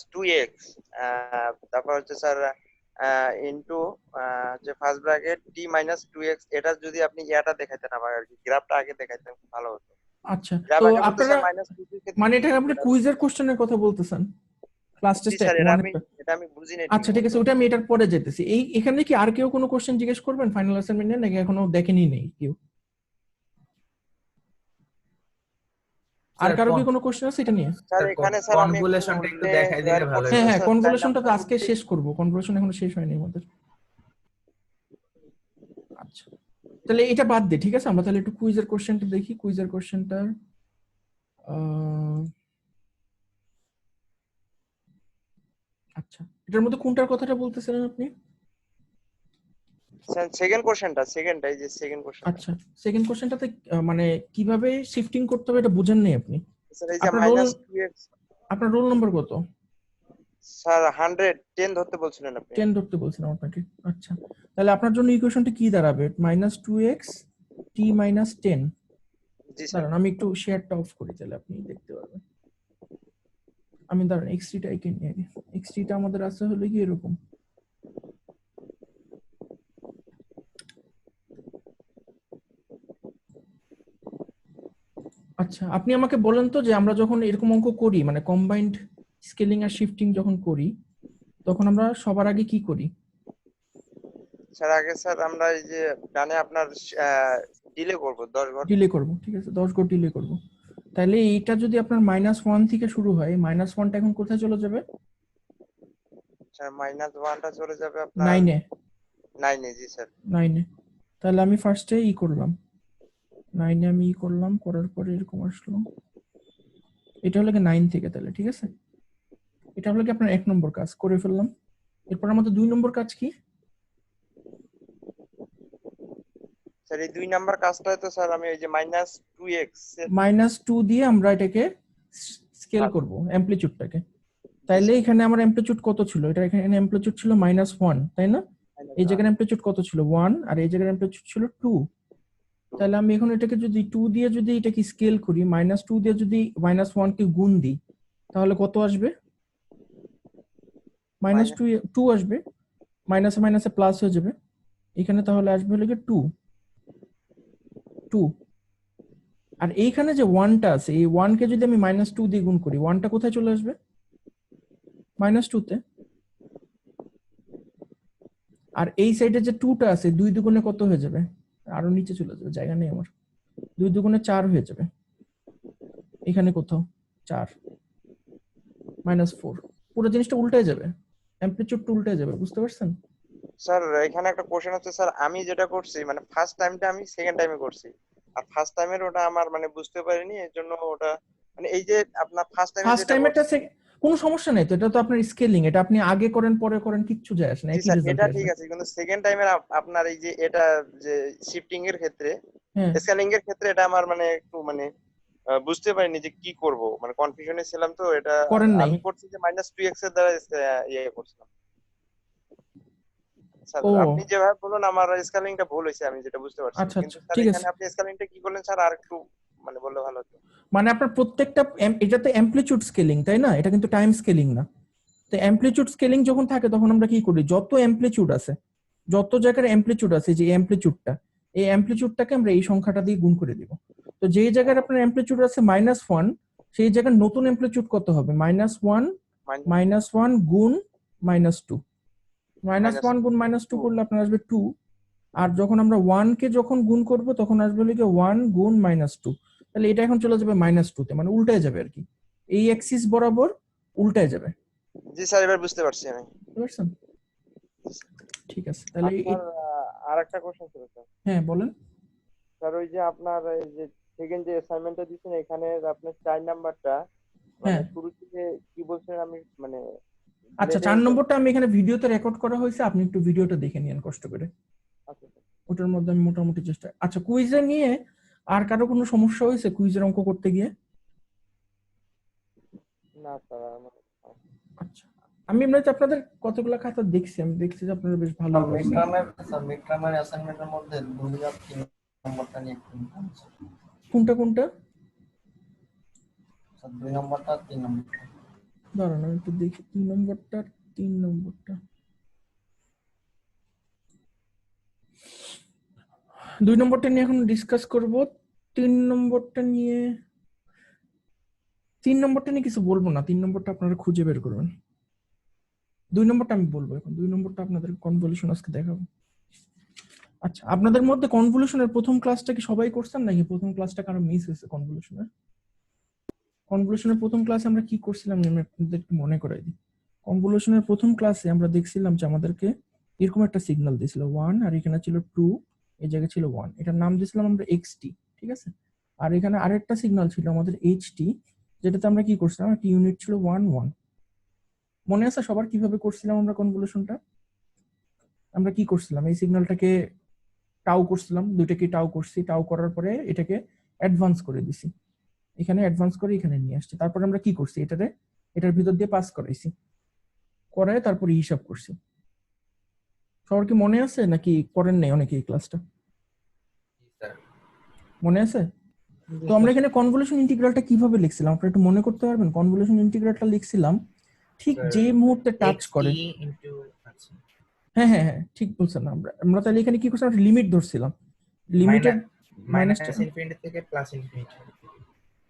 -2x তারপর হচ্ছে স্যার ইনটু যে ফার্স্ট ব্র্যাকেট t -2x, এটা যদি আপনি ইয়াটা দেখাইতেন আমার আর কি, গ্রাফটা আগে দেখাইতেন ভালো হতো। আচ্ছা, তো জাভা কেবল তো আপনারা স্যার -2 এর ক্ষেত্রে মানে কি এটা আপনি কুইজের কোশ্চেনের কথা বলতেছেন, ক্লাস জি টেস্ট স্যার, এটা আমি ওয়ানেরটা? বুঝি না আচ্ছা ঠিক ঠিক আছে, মতো। ওটা আমি এটার পরে যেতেছি। এখানে কি আর কেউ কোনো কোশ্চেন জিজ্ঞেস করবেন ফাইনাল অ্যাসাইনমেন্টে, নাকি এখনো দেখেনি নেই কেউ? আর কারো কি কোনো কোশ্চেন আছে এটা নিয়ে? স্যার এখানে স্যার আমি একটু কনভলিউশনটা একটু দেখাই দিলে জয়েন ভালো করছি হ্যাঁ হতো। হ্যাঁ, স্যার, 4 কনভলিউশনটা তো নাম্বার আজকে শেষ করব, কনভলিউশন এখনো শেষ হয়নি আমাদের। আচ্ছা, তাহলে এটা বাদ দে, ঠিক আছে? আমরা তাহলে একটু কুইজের কোশ্চেনটা দেখি। কুইজের কোশ্চেনটা আচ্ছা, এটার মধ্যে কোনটার কথাটা বলতেছিলেন আপনি? স্যার সেকেন্ড কোশ্চেনটা, সেকেন্ডটা, এই যে সেকেন্ড কোশ্চেনটা আচ্ছা, সেকেন্ড কোশ্চেনটাতে মানে কিভাবে শিফটিং করতে হবে এটা বুঝেন নাই আপনি? স্যার। এই যে আপনার রোল -2x আপনার রোল নম্বর কত? স্যার 110 ধরতে বলছিলেন আপনি। 10 ধরতে বলছিলাম আপনাকে। আচ্ছা, তাহলে আপনার জন্য ইকুয়েশনটা কি দাঁড়াবে? -2x t - 10। জি স্যার। দাঁড়ান আমি একটু শেয়ারটা অফ করি, তাহলে আপনি দেখতে পারবেন। আমি দাঁড়ান xt টা এঁকে নিয়ে আগে। xt টা আমাদের আছে হলো কি এরকম। আচ্ছা, আপনি আমাকে বলেন তো যে আমরা যখন এরকম অঙ্ক করি, মানে কম্বাইন্ড স্কেলিং আর শিফটিং যখন করি, তখন আমরা সবার আগে কি করি? স্যার আগে স্যার আমরা এই যে ডানে আপনার ডিলে করব 10 ঘর। ডিলে করব, ঠিক আছে, 10 ঘর ডিলে করব। তাহলে এইটা যদি আপনার -1 থেকে শুরু হয়, -1টা এখন কোথায় চলে যাবে? স্যার -1টা চলে যাবে আপনার 9 এ। 9 এ। জি স্যার। 9 এ। তাহলে আমি ফার্স্টে করলাম 9 এ, আমি করলাম, করার পরে এরকম আসলো। এটা হলো কি 9 থেকে, তাহলে ঠিক আছে। এটা হলো কি আপনার 1 নম্বর কাজ করে ফেললাম। এরপর আমাদের 2 নম্বর কাজ কি? স্যার এই 2 নাম্বার কাজটাই তো স্যার আমি ওই যে -2x এর -2 দিয়ে আমরা এটাকে স্কেল করব অ্যামপ্লিটিউডটাকে। তাইলে এখানে আমার অ্যামপ্লিটিউড কত ছিল? এটা এখানে অ্যামপ্লিটিউড ছিল -1, তাই না? এই জায়গার অ্যামপ্লিটিউড কত ছিল? 1, আর এই জায়গার অ্যামপ্লিটিউড ছিল 2। তাহলে আমি এখন এটাকে যদি 2 দিয়ে যদি এটাকে স্কেল করি, -2 দিয়ে যদি -1 কে গুণ দিই, তাহলে কত আসবে? -2 আসবে। মাইনাসে মাইনাসে প্লাস হয়ে যাবে এখানে, তাহলে আসবে হলো কি 2। আর এইখানে যে 1টা আছে, এই 1 কে যদি আমি -2 দিয়ে গুণ করি, 1টা কোথায় চলে আসবে? -2 তে। আর এই সাইডে যে 2টা আছে, 2 দুগুণে কত হয়ে যাবে? আরো নিচে চলে যাবে, জায়গা নেই আমার। 2 দুগুণে 4 হয়ে যাবে। এখানে কোথাও 4 -4, পুরো জিনিসটা উল্টে যাবে, অ্যামপ্লিটিউডটা উল্টে যাবে, বুঝতে পারছেন? স্যার এখানে একটা কোশ্চেন হচ্ছে স্যার, আমি যেটা করছি মানে ফার্স্ট টাইমটা আমি সেকেন্ড টাইমে করছি, আর ফার্স্ট টাইমের ওটা আমার মানে বুঝতে পারিনি, এর জন্য ওটা মানে এই যে আপনার ফার্স্ট টাইমে ফার্স্ট যেটা টাইমেরটা করছি। কোনো সমস্যা নেই তো, এটা তো আপনার স্কেলিং, এটা আপনি আগে করেন পরে করেন কিচ্ছু যায় আসে না, জি একই স্যার রেজাল্ট এটা আসবে। ঠিক আছে, কিন্তু সেকেন্ড টাইমের আপনার এই যে এটা যে শিফটিং এর ক্ষেত্রে, হ্যাঁ, স্কেলিং এর ক্ষেত্রে এটা আমার মানে একটু মানে বুঝতে পারিনি যে কি করব, মানে কনফিউশনে ছিলাম, তো এটা করেন নাই। আমি করছি যে -2x এর দ্বারা ইয়ে করছিলাম। স্যার ও আপনি যেভাবে বলুন আমার স্কেলিংটা ভুল হয়েছে, আমি যেটা বুঝতে পারছি, আচ্ছা কিন্তু আচ্ছা, স্যার ঠিক আছে। এখানে আপনি স্কেলিংটা কি করলেন স্যার, আর একটু মানে বললে ভালো হতো। মানে আপনার প্রত্যেকটা এটাতে অ্যামপ্লিটিউড স্কেলিং, তাই না? এটা কিন্তু টাইম স্কেলিং না। তো অ্যামপ্লিটিউড স্কেলিং যখন থাকে তখন আমরা কি করি, যত অ্যামপ্লিটিউড আছে, যত জায়গার অ্যামপ্লিটিউড আছে, যে অ্যামপ্লিটিউডটা, এই অ্যামপ্লিটিউডটাকে আমরা এই সংখ্যাটা দিয়ে গুণ করে দিব। তো যেই জায়গায় আপনার অ্যামপ্লিটিউড আছে -1, সেই জায়গার নতুন অ্যামপ্লিটিউড কত হবে? -1 -1 গুণ -2। -1 গুণ -2 করলে আপনার আসবে 2। আর যখন আমরা 1 কে যখন গুণ করব তখন আসবে হলো কি 1 গুণ -2। তাহলে এটা এখন চলে যাবে -2 তে, মানে উল্টায় যাবে আর কি, এই অ্যাক্সিস বরাবর উল্টায় যাবে। জি স্যার এবার বুঝতে পারছি আমি। বুঝতে পারছেন? ঠিক আছে, তাহলে আপনার আরেকটা কোশ্চেন ছিল স্যার। হ্যাঁ বলেন। স্যার ওই যে আপনার এই যে সেকেন্ড যে অ্যাসাইনমেন্টটা দিয়েছেন, এখানে আপনার 4 নাম্বারটা মানে হ্যাঁ, শুরু থেকে কি বলছেন আমি মানে আচ্ছা, 4 নম্বরটা আমি এখানে ভিডিওতে রেকর্ড করা হয়েছে, আপনি একটু ভিডিওটা দেখে নিন কষ্ট করে। আচ্ছা স্যার। ওটার মধ্যে আমি মোটামুটি চেষ্টা। আচ্ছা, কুইজে নিয়ে আর কারো কোনো সমস্যা হয়েছে কুইজের অঙ্ক করতে গিয়ে? না স্যার আমার আচ্ছা, আমি এমনিতে আপনাদের কতগুলো খাতা দেখছি, আমি দেখছি যে আপনারা বেশ ভালো করছেন। মিডটার্মের অ্যাসাইনমেন্টের মধ্যে 2 আর 3 নম্বরটা নিয়ে একটু আছে। কোনটা কোনটা? স্যার 2 নম্বরটা আর 3 নম্বরটা। দাঁড়ান আমি একটু দেখি 2 নম্বরটা 3 নম্বরটা। 2 নম্বরটা নিয়ে এখন ডিসকাস করব। 3 নম্বরটা নিয়ে কিছু বলবো না, 3 নম্বরটা আপনারা খুঁজে বের করবেন। 2 নম্বরটা আমি বলবো এখন, 2 নম্বরটা আপনাদের কনভলিউশন আজকে দেখাবো। আচ্ছা, আপনাদের মধ্যে কনভলিউশনের প্রথম ক্লাসটা কি সবাই করছেন নাকি প্রথম ক্লাসটা কারো মিস হয়েছে? কনভলিউশনের প্রথম ক্লাসে আমরা কি করছিলাম আমি আপনাদের একটু মনে করাই দিই। কনভলিউশনের প্রথম ক্লাসে আমরা দেখছিলাম যে আমাদেরকে এরকম একটা সিগন্যাল দিয়েছিল 1, আর এখানে ছিল 2, এই জায়গায় ছিল 1, এটার নাম দিয়েছিলাম আমরা xt, ঠিক আছে। আর এখানে আরেকটা সিগন্যাল ছিল আমাদের ht, যেটাতে আমরা কি করছিলাম, একটা ইউনিট ছিল 1 1। মনে আছে সবার কিভাবে করছিলাম আমরা কনভলিউশনটা? আমরা কি করছিলাম, এই সিগন্যালটাকে টাউ করছিলাম, দুইটাকে টাউ করছি, টাউ করার পরে এটাকে অ্যাডভান্স করে দিছি, এখানে অ্যাডভান্স করে এখানে নিয়ে আসছি। তারপরে আমরা কি করছি, এটার ভিতর দিয়ে পাস করাইছি, করায় তারপরে হিসাব করছি। সবার কি মনে আছে নাকি করেন নাই অনেকে এই ক্লাসটা? মনে আছে? তো আমরা এখানে কনভলিউশন ইন্টিগ্রালটা কিভাবে লিখছিলাম আপনারা একটু মনে করতে পারবেন? কনভলিউশন ইন্টিগ্রালটা লিখছিলাম ঠিক যে মুহূর্তে টাচ করে, হ্যাঁ হ্যাঁ হ্যাঁ ঠিক বলছেন। আমরা তাহলে এখানে কি করছিলাম, লিমিট ধরছিলাম, লিমিটেড মাইনাস ইনফিনিটি থেকে প্লাস ইনফিনিটি।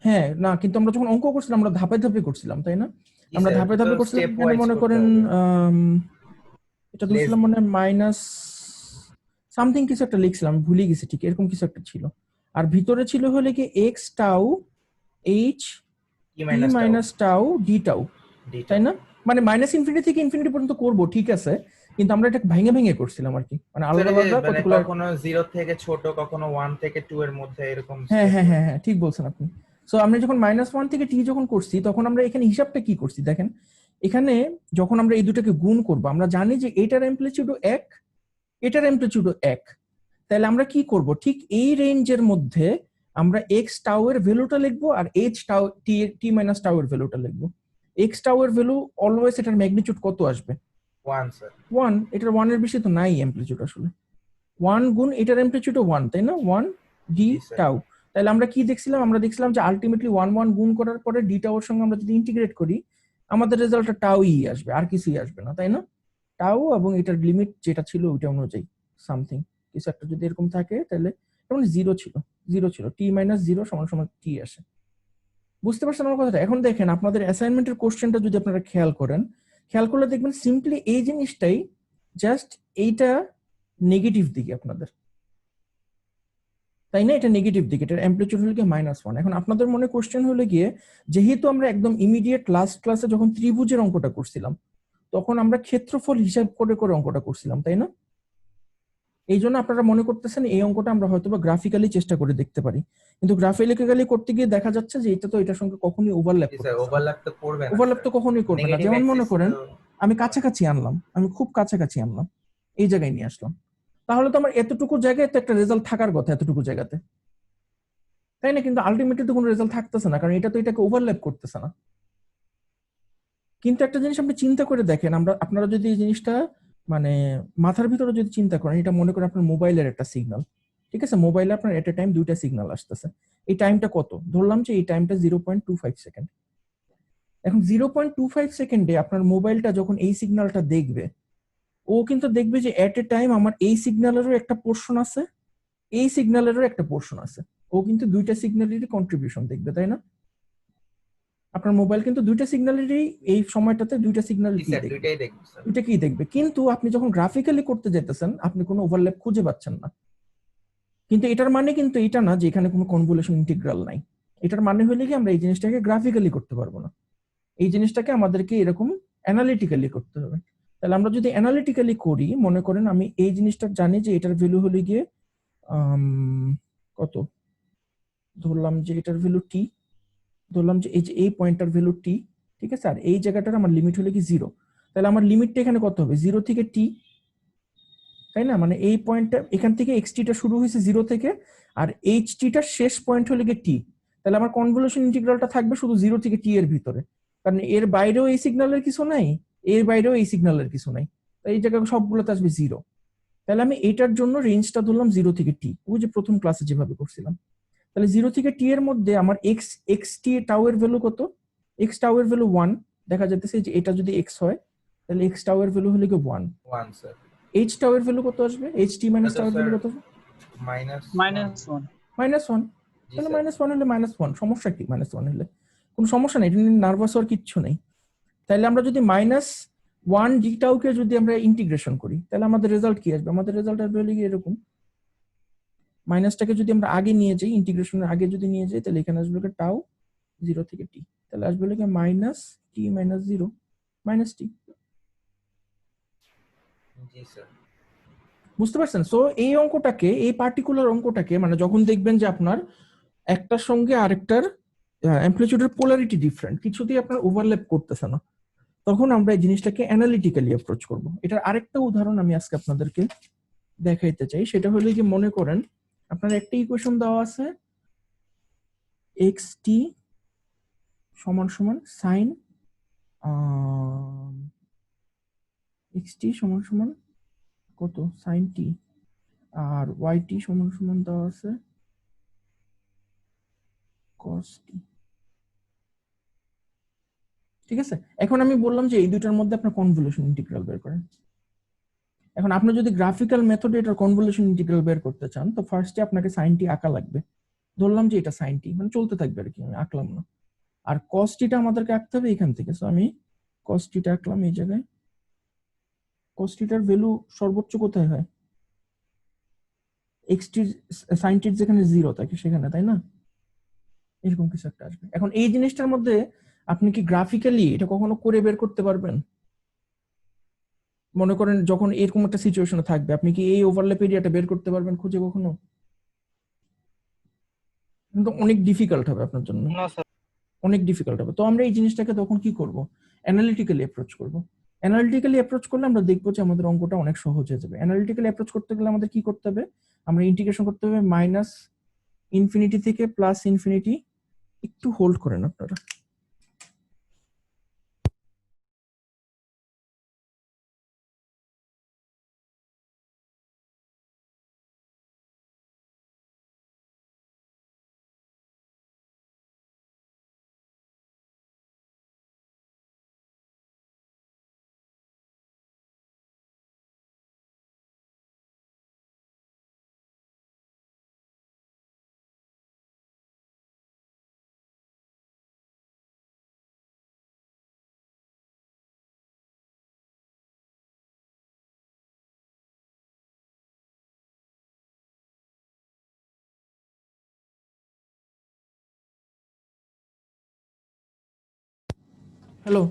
হ্যাঁ না, কিন্তু আমরা যখন অঙ্ক করছিলাম আমরা ধাপে ধাপে করছিলাম, তাই না? আমরা ধাপে ধাপে করছিলাম। এখানে মনে করেন এটা ধরছিলাম মানে মাইনাস সামথিং কিছু একটা লিখছিলাম, ভুলে গেছি, ঠিক এরকম কিছু একটা ছিল। আর ভিতরে ছিল হলে কি x tau h t minus tau d tau, তাই না? মানে মাইনাস ইনফিনিটি থেকে ইনফিনিটি পর্যন্ত করব, ঠিক আছে, কিন্তু আমরা এটা ভেঙে ভেঙে করছিলাম আর কি, মানে আলাদা আলাদা কতগুলো, কখনো 0 থেকে ছোট, কখনো 1 থেকে 2 এর মধ্যে এরকম। হ্যাঁ হ্যাঁ হ্যাঁ হ্যাঁ ঠিক বলছেন আপনি। সো আমরা যখন -1 থেকে t যখন করছি তখন আমরা এখানে হিসাবটা কি করছি দেখেন, এখানে যখন আমরা এই দুটোকে গুণ করব আমরা জানি যে এটার অ্যামপ্লিটিউডও 1, এটার অ্যামপ্লিটিউডও 1, তাহলে আমরা কি করব, ঠিক এই রেঞ্জের মধ্যে আমরা x টাউ এর ভ্যালুটা লিখবো আর h tau t minus tau এর ভ্যালুটা লিখবো। x টাউ এর ভ্যালু অলওয়েজ এটার ম্যাগনিটিউড কত আসবে? 1 স্যার। 1, এটার 1 এর বেশি তো নাই অ্যামপ্লিটিউড আসলে। 1 গুণ এটার অ্যামপ্লিটিউডও 1, তাই না? 1 d টাউ। তাহলে আমরা কি দেখছিলাম, আমরা দেখছিলাম যে আলটিমেটলি 1 1 গুণ করার পরে d টাউ এর সঙ্গে আমরা যদি ইন্টিগ্রেট করি আমাদের রেজাল্টটা টাউ ই আসবে, আর কিছুই আসবে না, তাই না? টাউ এবং এটার লিমিট যেটা ছিল ওইটা অনুযায়ী সামথিং কিছু একটা যদি এরকম থাকে তাহলে যেমন 0 ছিল t মাইনাস 0 সমান সমান t আসে। বুঝতে পারছেন আমার কথাটা? এখন দেখেন আপনাদের অ্যাসাইনমেন্টের কোশ্চেনটা যদি আপনারা খেয়াল করলে দেখবেন সিম্পলি এই জিনিসটাই, জাস্ট এইটা নেগেটিভ দিকে আপনাদের, তাই না? এটা নেগেটিভ দিকে, এটার অ্যামপ্লিটিউড হলো গিয়ে -1। এখন আপনাদের মনে কোশ্চেন হলো গিয়ে, যেহেতু আমরা একদম ইমিডিয়েট লাস্ট ক্লাসে যখন ত্রিভুজের অঙ্কটা করছিলাম তখন আমরা ক্ষেত্রফল হিসাব করে করে অঙ্কটা করছিলাম, তাই না? এই জন্য আপনারা মনে করতেছেন এই অঙ্কটা আমরা হয়তোবা গ্রাফিক্যালি চেষ্টা করে দেখতে পারি, কিন্তু গ্রাফিক্যালি করতে গিয়ে দেখা যাচ্ছে যে এটা তো এটার সঙ্গে কখনোই ওভারল্যাপ করবে না, ওভারল্যাপ তো কখনোই করবে না। যেমন মনে করেন আমি কাছাকাছি আনলাম, আমি খুব কাছাকাছি আনলাম, এই জায়গায় নিয়ে আসলাম, তাহলে তো আমার এতটুকু জায়গায় তো একটা রেজাল্ট থাকার কথা, এতটুকু জায়গাতে, তাই না? কিন্তু আলটিমেটলি তো কোনো রেজাল্ট থাকতেছে না, কারণ এটা তো এটাকে ওভারল্যাপ করতেছে না। কিন্তু একটা জিনিস আপনি চিন্তা করে দেখেন, আপনারা যদি এই জিনিসটা মানে মাথার ভিতরে যদি চিন্তা করেন, এটা মনে করেন আপনার মোবাইলের একটা সিগন্যাল, ঠিক আছে? মোবাইলে আপনার এট এ টাইম দুইটা সিগন্যাল আসতেছে, এই টাইমটা কত? ধরলাম যে এই টাইমটা 0.25 সেকেন্ড। এখন 0.25 সেকেন্ডে আপনার মোবাইলটা যখন এই সিগন্যালটা দেখবে, ও কিন্তু দেখবে যে এট এ টাইম আমার এই সিগন্যালেরও একটা পোর্শন আছে, এই সিগন্যালেরও একটা পোর্শন আছে, ও কিন্তু দুইটা সিগন্যালেরই কন্ট্রিবিউশন দেখবে, তাই না? আপনার মোবাইল কিন্তু দুইটা সিগন্যালেরই এই সময়টাতে দুইটা সিগন্যাল দুইটাকেই দেখবে। কিন্তু আপনি যখন গ্রাফিক্যালি করতে যেতেছেন আপনি কোনো ওভারল্যাপ খুঁজে পাচ্ছেন না। কিন্তু এটার মানে কিন্তু এটা না যে এখানে কোনো কনভলিউশন ইন্টিগ্রাল নাই। এটার মানে হলে কি আমরা এই জিনিসটাকে গ্রাফিক্যালি করতে পারবো না, এই জিনিসটাকে আমাদেরকে এরকম অ্যানালিটিক্যালি করতে হবে। তাহলে আমরা যদি অ্যানালিটিক্যালি করি, মনে করেন আমি এই জিনিসটা জানি যে এটার ভ্যালু হলে গিয়ে কত, ধরলাম যে এটার ভ্যালু t, ধরলাম যে এই পয়েন্টটার ভ্যালু t, ঠিক আছে? আর এই জায়গাটার আমার লিমিট হলো কি 0, তাহলে আমার লিমিটটা এখানে কত হবে? 0 থেকে t, তাই না? মানে এই পয়েন্টটা এখান থেকে xt টা শুরু হয়েছে 0 থেকে, আর ht টা শেষ পয়েন্ট হলো কি t, তাহলে আমার কনভলিউশন ইন্টিগ্রালটা থাকবে শুধু 0 থেকে t এর ভিতরে, কারণ এর বাইরেও এই সিগন্যালের কিছু নাই, এর বাইরেও এই সিগন্যালের কিছু নাই, তাই এই জায়গায় সবগুলোতে আসবে 0। তাহলে আমি এটার জন্য রেঞ্জটা ধরলাম 0 থেকে t, ওই যে প্রথম ক্লাসে যেভাবে করছিলাম। তাহলে 0 থেকে t এর মধ্যে আমার xt টাউ এর ভ্যালু কত? x টাউ এর ভ্যালু 1, দেখা যাচ্ছে যে এটা যদি x হয় তাহলে x টাউ এর ভ্যালু হলো কি 1 স্যার। h টাউ এর ভ্যালু কত আসবে? ht মাইনাস টাউ এর ভ্যালু কত আসবে? -1। জি তাহলে স্যার। -1 হলে -1, সমস্যা কি -1 হলে? কোনো সমস্যা নেই, এটা নিয়ে নার্ভাস হওয়ার কিচ্ছু নেই। তাহলে আমরা যদি -1 ডি টাউকে যদি আমরা ইন্টিগ্রেশন করি তাহলে আমাদের রেজাল্ট কি আসবে? আমাদের রেজাল্ট আসবে হলে এরকম, মাইনাসটাকে যদি আমরা আগে নিয়ে যাই, ইন্টিগ্রেশনের আগে যদি নিয়ে যাই, তাহলে এখানে আসবে টাউ 0 থেকে টি, তাহলে আসবে হলে -t - 0 - t। জি স্যার। বুঝতে পারছেন? সো এই অঙ্কটাকে, এই পার্টিকুলার অঙ্কটাকে, মানে যখন দেখবেন যে আপনার একটার সঙ্গে আরেকটার অ্যামপ্লিটিউডের পোলারিটি ডিফারেন্ট, কিছুতেই আপনার ওভারল্যাপ করতেছে না, তখন আমরা এই জিনিসটাকে অ্যানালিটিক্যালি অ্যাপ্রোচ করব। এটার আরেকটা উদাহরণ আমি আজকে আপনাদেরকে দেখাইতে চাই, সেটা হলো যে মনে করেন আপনার একটা ইকুয়েশন দেওয়া আছে xt সমান সমান সাইন xt সমান সমান কত সাইন টি, আর yt সমান সমান দেওয়া আছে cos t। ঠিক আছে, এখন আমি বললাম যে এই দুইটার মধ্যে আপনার কনভলিউশন ইন্টিগ্রাল বের করেন। এখন আপনি যদি গ্রাফিক্যাল মেথডে এটার কনভলিউশন ইন্টিগ্রাল বের করতে চান, তো ফার্স্টে আপনাকে সাইন টি আঁকা লাগবে। ধরলাম যে এটা সাইন টি, মানে চলতে থাকবে আর কি, আমি আঁকলাম না। আর cos টিটা আমাদেরকে আঁকতে হবে এখান থেকে, সো আমি cos টিটা আঁকলাম এই জায়গায়। cos টিটার ভ্যালু সর্বোচ্চ কোথায় হয়? x টি সাইন টির যেখানে 0 থাকে সেখানে, তাই না? এরকম কিছু একটা আসবে। এখন এই জিনিসটার মধ্যে আপনি কি গ্রাফিক্যালি এটা কখনো করে বের করতে পারবেন? মনে করেন যখন এরকম একটা সিচুয়েশনে থাকবে, আপনি কি এই ওভারল্যাপ এরিয়াটা বের করতে পারবেন খুঁজে কখনো? কিন্তু অনেক ডিফিকাল্ট হবে আপনার জন্য, না স্যার। অনেক ডিফিকাল্ট হবে। তো আমরা এই জিনিসটাকে তখন কি করব? অ্যানালিটিক্যালি অ্যাপ্রোচ করব। অ্যানালিটিক্যালি অ্যাপ্রোচ করলে আমরা দেখবো যে আমাদের অঙ্কটা অনেক সহজ হয়ে যাবে। অ্যানালিটিক্যালি অ্যাপ্রোচ করতে গেলে আমাদের কি করতে হবে? আমরা ইন্টিগ্রেশন করতে হবে -ইনফিনিটি থেকে +ইনফিনিটি। একটু হোল্ড করেন আপনারা। হ্যালো,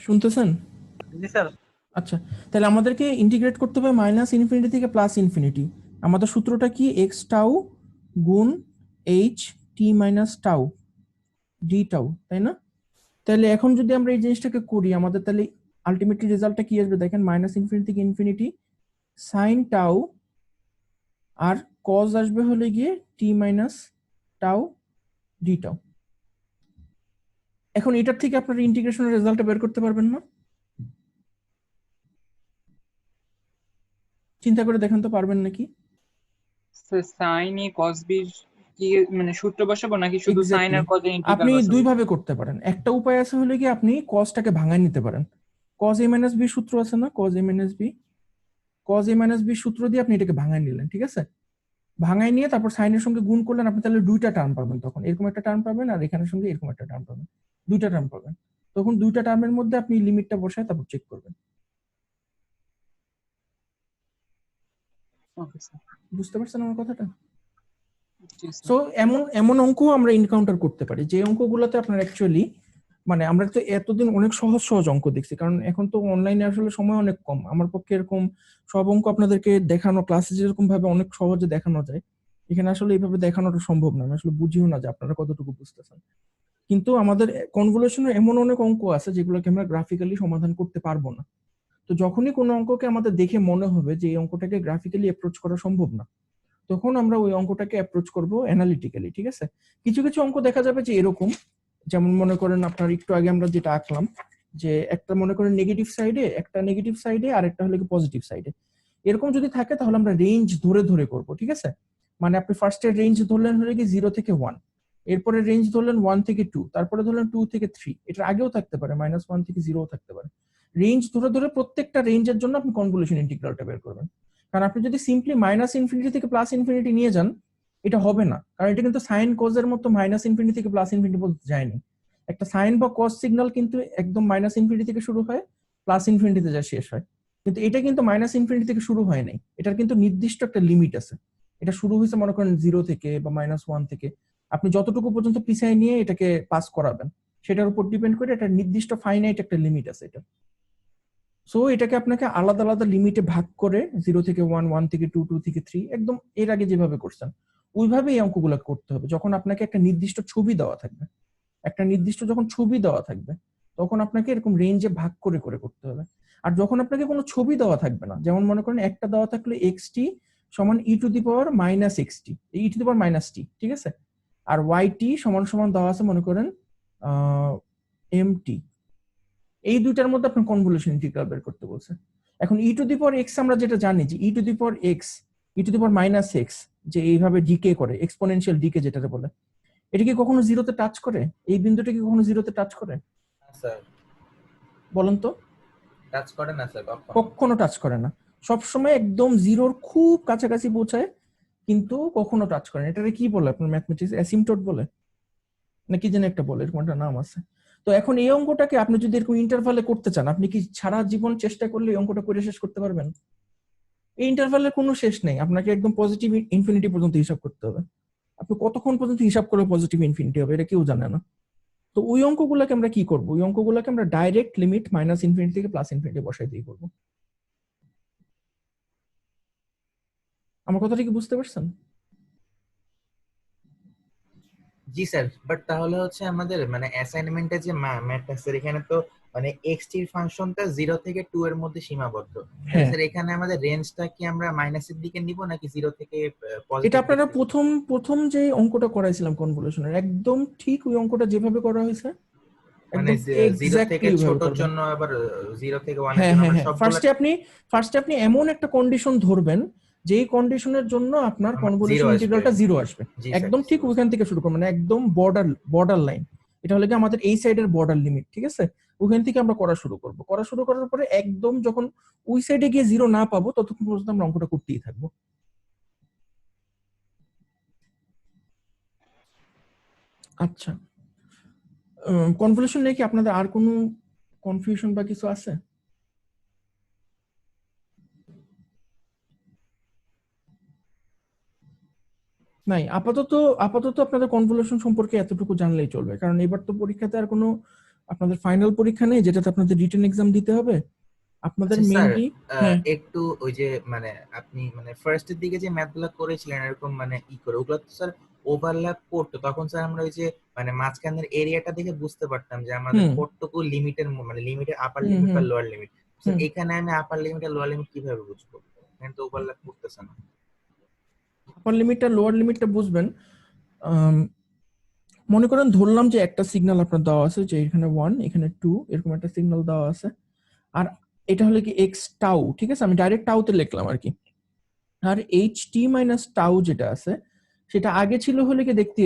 শুনতেছেন? জি স্যার। আচ্ছা, তাহলে আমাদেরকে ইন্টিগ্রেট করতে হবে -ইনফিনিটি থেকে +ইনফিনিটি। আমাদের সূত্রটা কি? x টাউ গুণ h t - tau d tau, তাই না? তাহলে এখন যদি আমরা এই জিনিসটাকে করি, আমাদের তাহলে আলটিমেটলি রেজাল্টটা কি আসবে দেখেন, -ইনফিনিটি থেকে ইনফিনিটি সাইন টাউ, আর cos আসবে হলে গিয়ে t - টাউ d টাউ। এখন এটার থেকে আপনারা ইন্টিগ্রেশনের রেজাল্টটা বের করতে পারবেন না? চিন্তা করে দেখেন তো, পারবেন নাকি? সাইন এ cos b কি মানে সূত্র বসাবো নাকি শুধু সাইন আর cos এর ইন্টিগ্রাল আপনি বসাবো? দুই ভাবে করতে পারেন। একটা উপায় আছে হলে কি আপনি cosটাকে ভাঙায় নিতে পারেন। cos a - b সূত্র আছে না, cos a - b, cos a - b সূত্র দিয়ে আপনি এটাকে ভাঙায় নিলেন, ঠিক আছে? ভাঙায় নিয়ে তারপর সাইনের সঙ্গে গুণ করলেন, আপনি তাহলে দুইটা টার্ম পাবেন। তখন এরকম একটা টার্ম পাবেন, আর এখানের সঙ্গে এরকম একটা টার্ম পাবেন, দুইটা টার্ম পাবেন। তখন দুইটা টার্মের মধ্যে আপনি লিমিটটা বসায় তারপর চেক করবেন। Okay sir. বুঝতে পারছেন আমার কথাটা? জি স্যার। সো এমন এমন অঙ্ক আমরা এনকাউন্টার করতে পারি যে অঙ্কগুলোতে আপনার অ্যাকচুয়ালি, মানে আমরা তো এতদিন অনেক সহজ সহজ অঙ্ক দেখছি, কারণ এখন তো অনলাইনে আসলে সময় অনেক কম। আমার পক্ষে এরকম সব অঙ্ক আপনাদেরকে দেখানো, ক্লাসে যেরকম ভাবে অনেক সহজে দেখানো যায়, এখানে আসলে এইভাবে দেখানোটা সম্ভব না। আমি আসলে বুঝিও না যে আপনারা কতটুকু বুঝতেছেন। কিন্তু আমাদের কনভলিউশনের এমন অনেক অঙ্ক আছে যেগুলোকে আমরা গ্রাফিক্যালি সমাধান করতে পারবো না। তো যখনই কোনো অঙ্ককে আমাদের দেখে মনে হবে যে এই অঙ্কটাকে গ্রাফিক্যালি অ্যাপ্রোচ করা সম্ভব না, তখন আমরা ওই অঙ্কটাকে অ্যাপ্রোচ করব অ্যানালিটিক্যালি, ঠিক আছে? কিছু কিছু অঙ্ক দেখা যাবে যে এরকম, যেমন মনে করেন আপনার একটু আগে আমরা যেটা আঁকলাম, যে একটা মনে করেন নেগেটিভ সাইডে আর একটা হলো কি পজিটিভ সাইডে, এরকম যদি থাকে তাহলে আমরা রেঞ্জ ধরে ধরে করব, ঠিক আছে? মানে আপনি ফার্স্টে রেঞ্জ ধরলেন হলো কি 0 থেকে 1, এরপরে রেঞ্জ ধরলেন 1 থেকে 2, তারপরে ধরলেন 2 থেকে 3, এটার আগেও থাকতে পারে, -1 থেকে 0 থাকতে পারে। রেঞ্জ ধরে ধরে প্রত্যেকটা রেঞ্জের জন্য আপনি কনভলিউশন ইন্টিগ্রালটা বের করবেন। কারণ আপনি যদি সিম্পলি মাইনাস ইনফিনিটি থেকে প্লাস ইনফিনিটি নিয়ে যান, এটা হবে না, কারণ এটা কিন্তু সাইন কজের মতো মাইনাস ইনফিনিটি থেকে প্লাস ইনফিনিটি পর্যন্ত যায়নি। একটা সাইন বা কজ সিগন্যাল কিন্তু একদম মাইনাস ইনফিনিটি থেকে শুরু হয়, প্লাস ইনফিনিটিতে যা শেষ হয়, কিন্তু এটা কিন্তু মাইনাস ইনফিনিটি থেকে শুরু হয় নাই। এটার কিন্তু নির্দিষ্ট একটা লিমিট আছে। এটা শুরু হয়েছে মনে করেন 0 থেকে বা -1 থেকে, আপনি যতটুকু পর্যন্ত পিছায় নিয়ে এটাকে পাস করাবেন সেটার উপর ডিপেন্ড করে একটা নির্দিষ্ট ফাইনাইট একটা লিমিট আছে এটা। সো এটাকে আপনাকে আলাদা আলাদা লিমিটে ভাগ করে 0 থেকে 1, 1 থেকে 2, 2 থেকে 3, একদম এর আগে যেভাবে করছেন ওইভাবে এই অঙ্কগুলো করতে হবে। যখন আপনাকে একটা নির্দিষ্ট ছবি দেওয়া থাকবে, একটা নির্দিষ্ট যখন ছবি দেওয়া থাকবে তখন আপনাকে এরকম রেঞ্জে ভাগ করে করে করতে হবে। আর যখন আপনাকে কোনো ছবি দেওয়া থাকবে না, যেমন মনে করেন একটা দেওয়া থাকলে xt সমান e to the power minus xt, e to the power minus t, ঠিক আছে, আর yt সমান সমান দেওয়া আছে মনে করেন mt, এই দুইটার মধ্যে আপনি কনভলিউশন ইন্টিগ্রাল বের করতে বলছে। এখন e to the power x আমরা যেটা জানি যে e to the power x, e to the power minus x যে এইভাবে ডিকে করে, এক্সপোনেনশিয়াল ডিকে যেটাকে বলে, এটা কি কখনো জিরোতে টাচ করে? এই বিন্দুটা কি কখনো জিরোতে টাচ করে? স্যার বলেন তো। টাচ করে না স্যার, কখনো টাচ করে না, সবসময় একদম জিরোর খুব কাছাকাছি পৌঁছায় কিন্তু কখনো টাচ করে না। এটাকে কি বলে আপনার ম্যাথমেটিক্স? অ্যাসিমটোট বলে নাকি যেন একটা বলে, এরকম একটা নাম আছে। তো এখন এই অঙ্কটাকে আপনি যদি এরকম ইন্টারভালে করতে চান, আপনি কি সারা জীবন চেষ্টা করলে এই অঙ্কটা করে শেষ করতে পারবেন? এই ইন্টারভালের কোনো শেষ নেই, আপনাকে একদম পজিটিভ ইনফিনিটি পর্যন্ত হিসাব করতে হবে। আপনি কতক্ষণ পর্যন্ত হিসাব করলে পজিটিভ ইনফিনিটি হবে এটা কেউ জানে না। তো ওই অঙ্কগুলোকে আমরা কি করব? ওই অঙ্কগুলোকে আমরা ডাইরেক্ট লিমিট মাইনাস ইনফিনিটি থেকে প্লাস ইনফিনিটি বসাই দিয়ে করব। আমার কথাটা কি বুঝতে পারছেন? জি স্যার, বাট তাহলে হচ্ছে আমাদের মানে অ্যাসাইনমেন্টে যে ম্যাথটা স্যার, এখানে তো মানে x এর ফাংশনটা 0 থেকে 2 এর মধ্যে সীমাবদ্ধ। স্যার এখানে আমাদের রেঞ্জটা কি আমরা মাইনাসের দিকে নিব নাকি 0 থেকে পজিটিভ? এটা আপনারা প্রথম যে অঙ্কটা করাইছিলাম কনভলিউশনের, একদম ঠিক ওই অঙ্কটা যেভাবে করা হয়েছে মানে 0 থেকে ছোটর জন্য আবার 0 থেকে 1 এর জন্য আমরা সবগুলা ফার্স্টে আপনি এমন একটা কন্ডিশন ধরবেন যেই কন্ডিশনের জন্য আপনার কনভলিউশন ইন্টিগ্রালটা 0 আসবে, একদম ঠিক ওইখান থেকে শুরু করবেন, একদম বর্ডার লাইন। এটা হলো কি আমাদের এই সাইডের বর্ডার লিমিট, ঠিক আছে, ওখান থেকে আমরা করা শুরু করব। করা শুরু করার পরে একদম যখন ওই সাইডে গিয়ে 0 না পাবো ততক্ষণ পর্যন্ত আমরা অঙ্কটা করতেই থাকবো। আচ্ছা, কনভলিউশন নিয়ে কি আপনাদের আর কোনো কনফিউশন বা কিছু আছে? নাই, আপাতত আপনাদের কনভলিউশন সম্পর্কে এতটুকু জানলেই চলবে, কারণ এবার তো পরীক্ষাতে আর কোনো আপনাদের ফাইনাল পরীক্ষা নেই যেটাতে আপনাদের রিটেন এক্সাম দিতে হবে। আপনাদের মেইনলি একটু ওই যে মানে আপনি মানে ফার্স্টের দিকে যে ম্যাথগুলো করেছিলেন এরকম মানে করে, ওগুলো তো স্যার ওভারল্যাপ করতো, তখন স্যার আমরা ওই যে মানে মাঝখানের এরিয়াটা দেখে বুঝতে পারতাম যে আমাদের কতটুকু লিমিটের মানে লিমিটের আপার লিমিট বা লোয়ার লিমিট। স্যার এখানে আমি আপার লিমিট আর লোয়ার লিমিট কিভাবে বুঝবো? এখানে তো ওভারল্যাপ করতেছে না। আপার লিমিটটা লোয়ার লিমিটটা বুঝবেন, মনে করেন ধরলাম যে একটা সিগন্যাল আপনার দেওয়া আছে যে এখানে 1 এখানে 2 এরকম একটা সিগন্যাল দেওয়া আছে, আর এটা হলো কি x টাউ, ঠিক আছে, আমি ডাইরেক্ট টাউতে লিখলাম আর কি। আর ht মাইনাস টাউ যেটা আছে সেটা আগে ছিল হলে কি দেখতে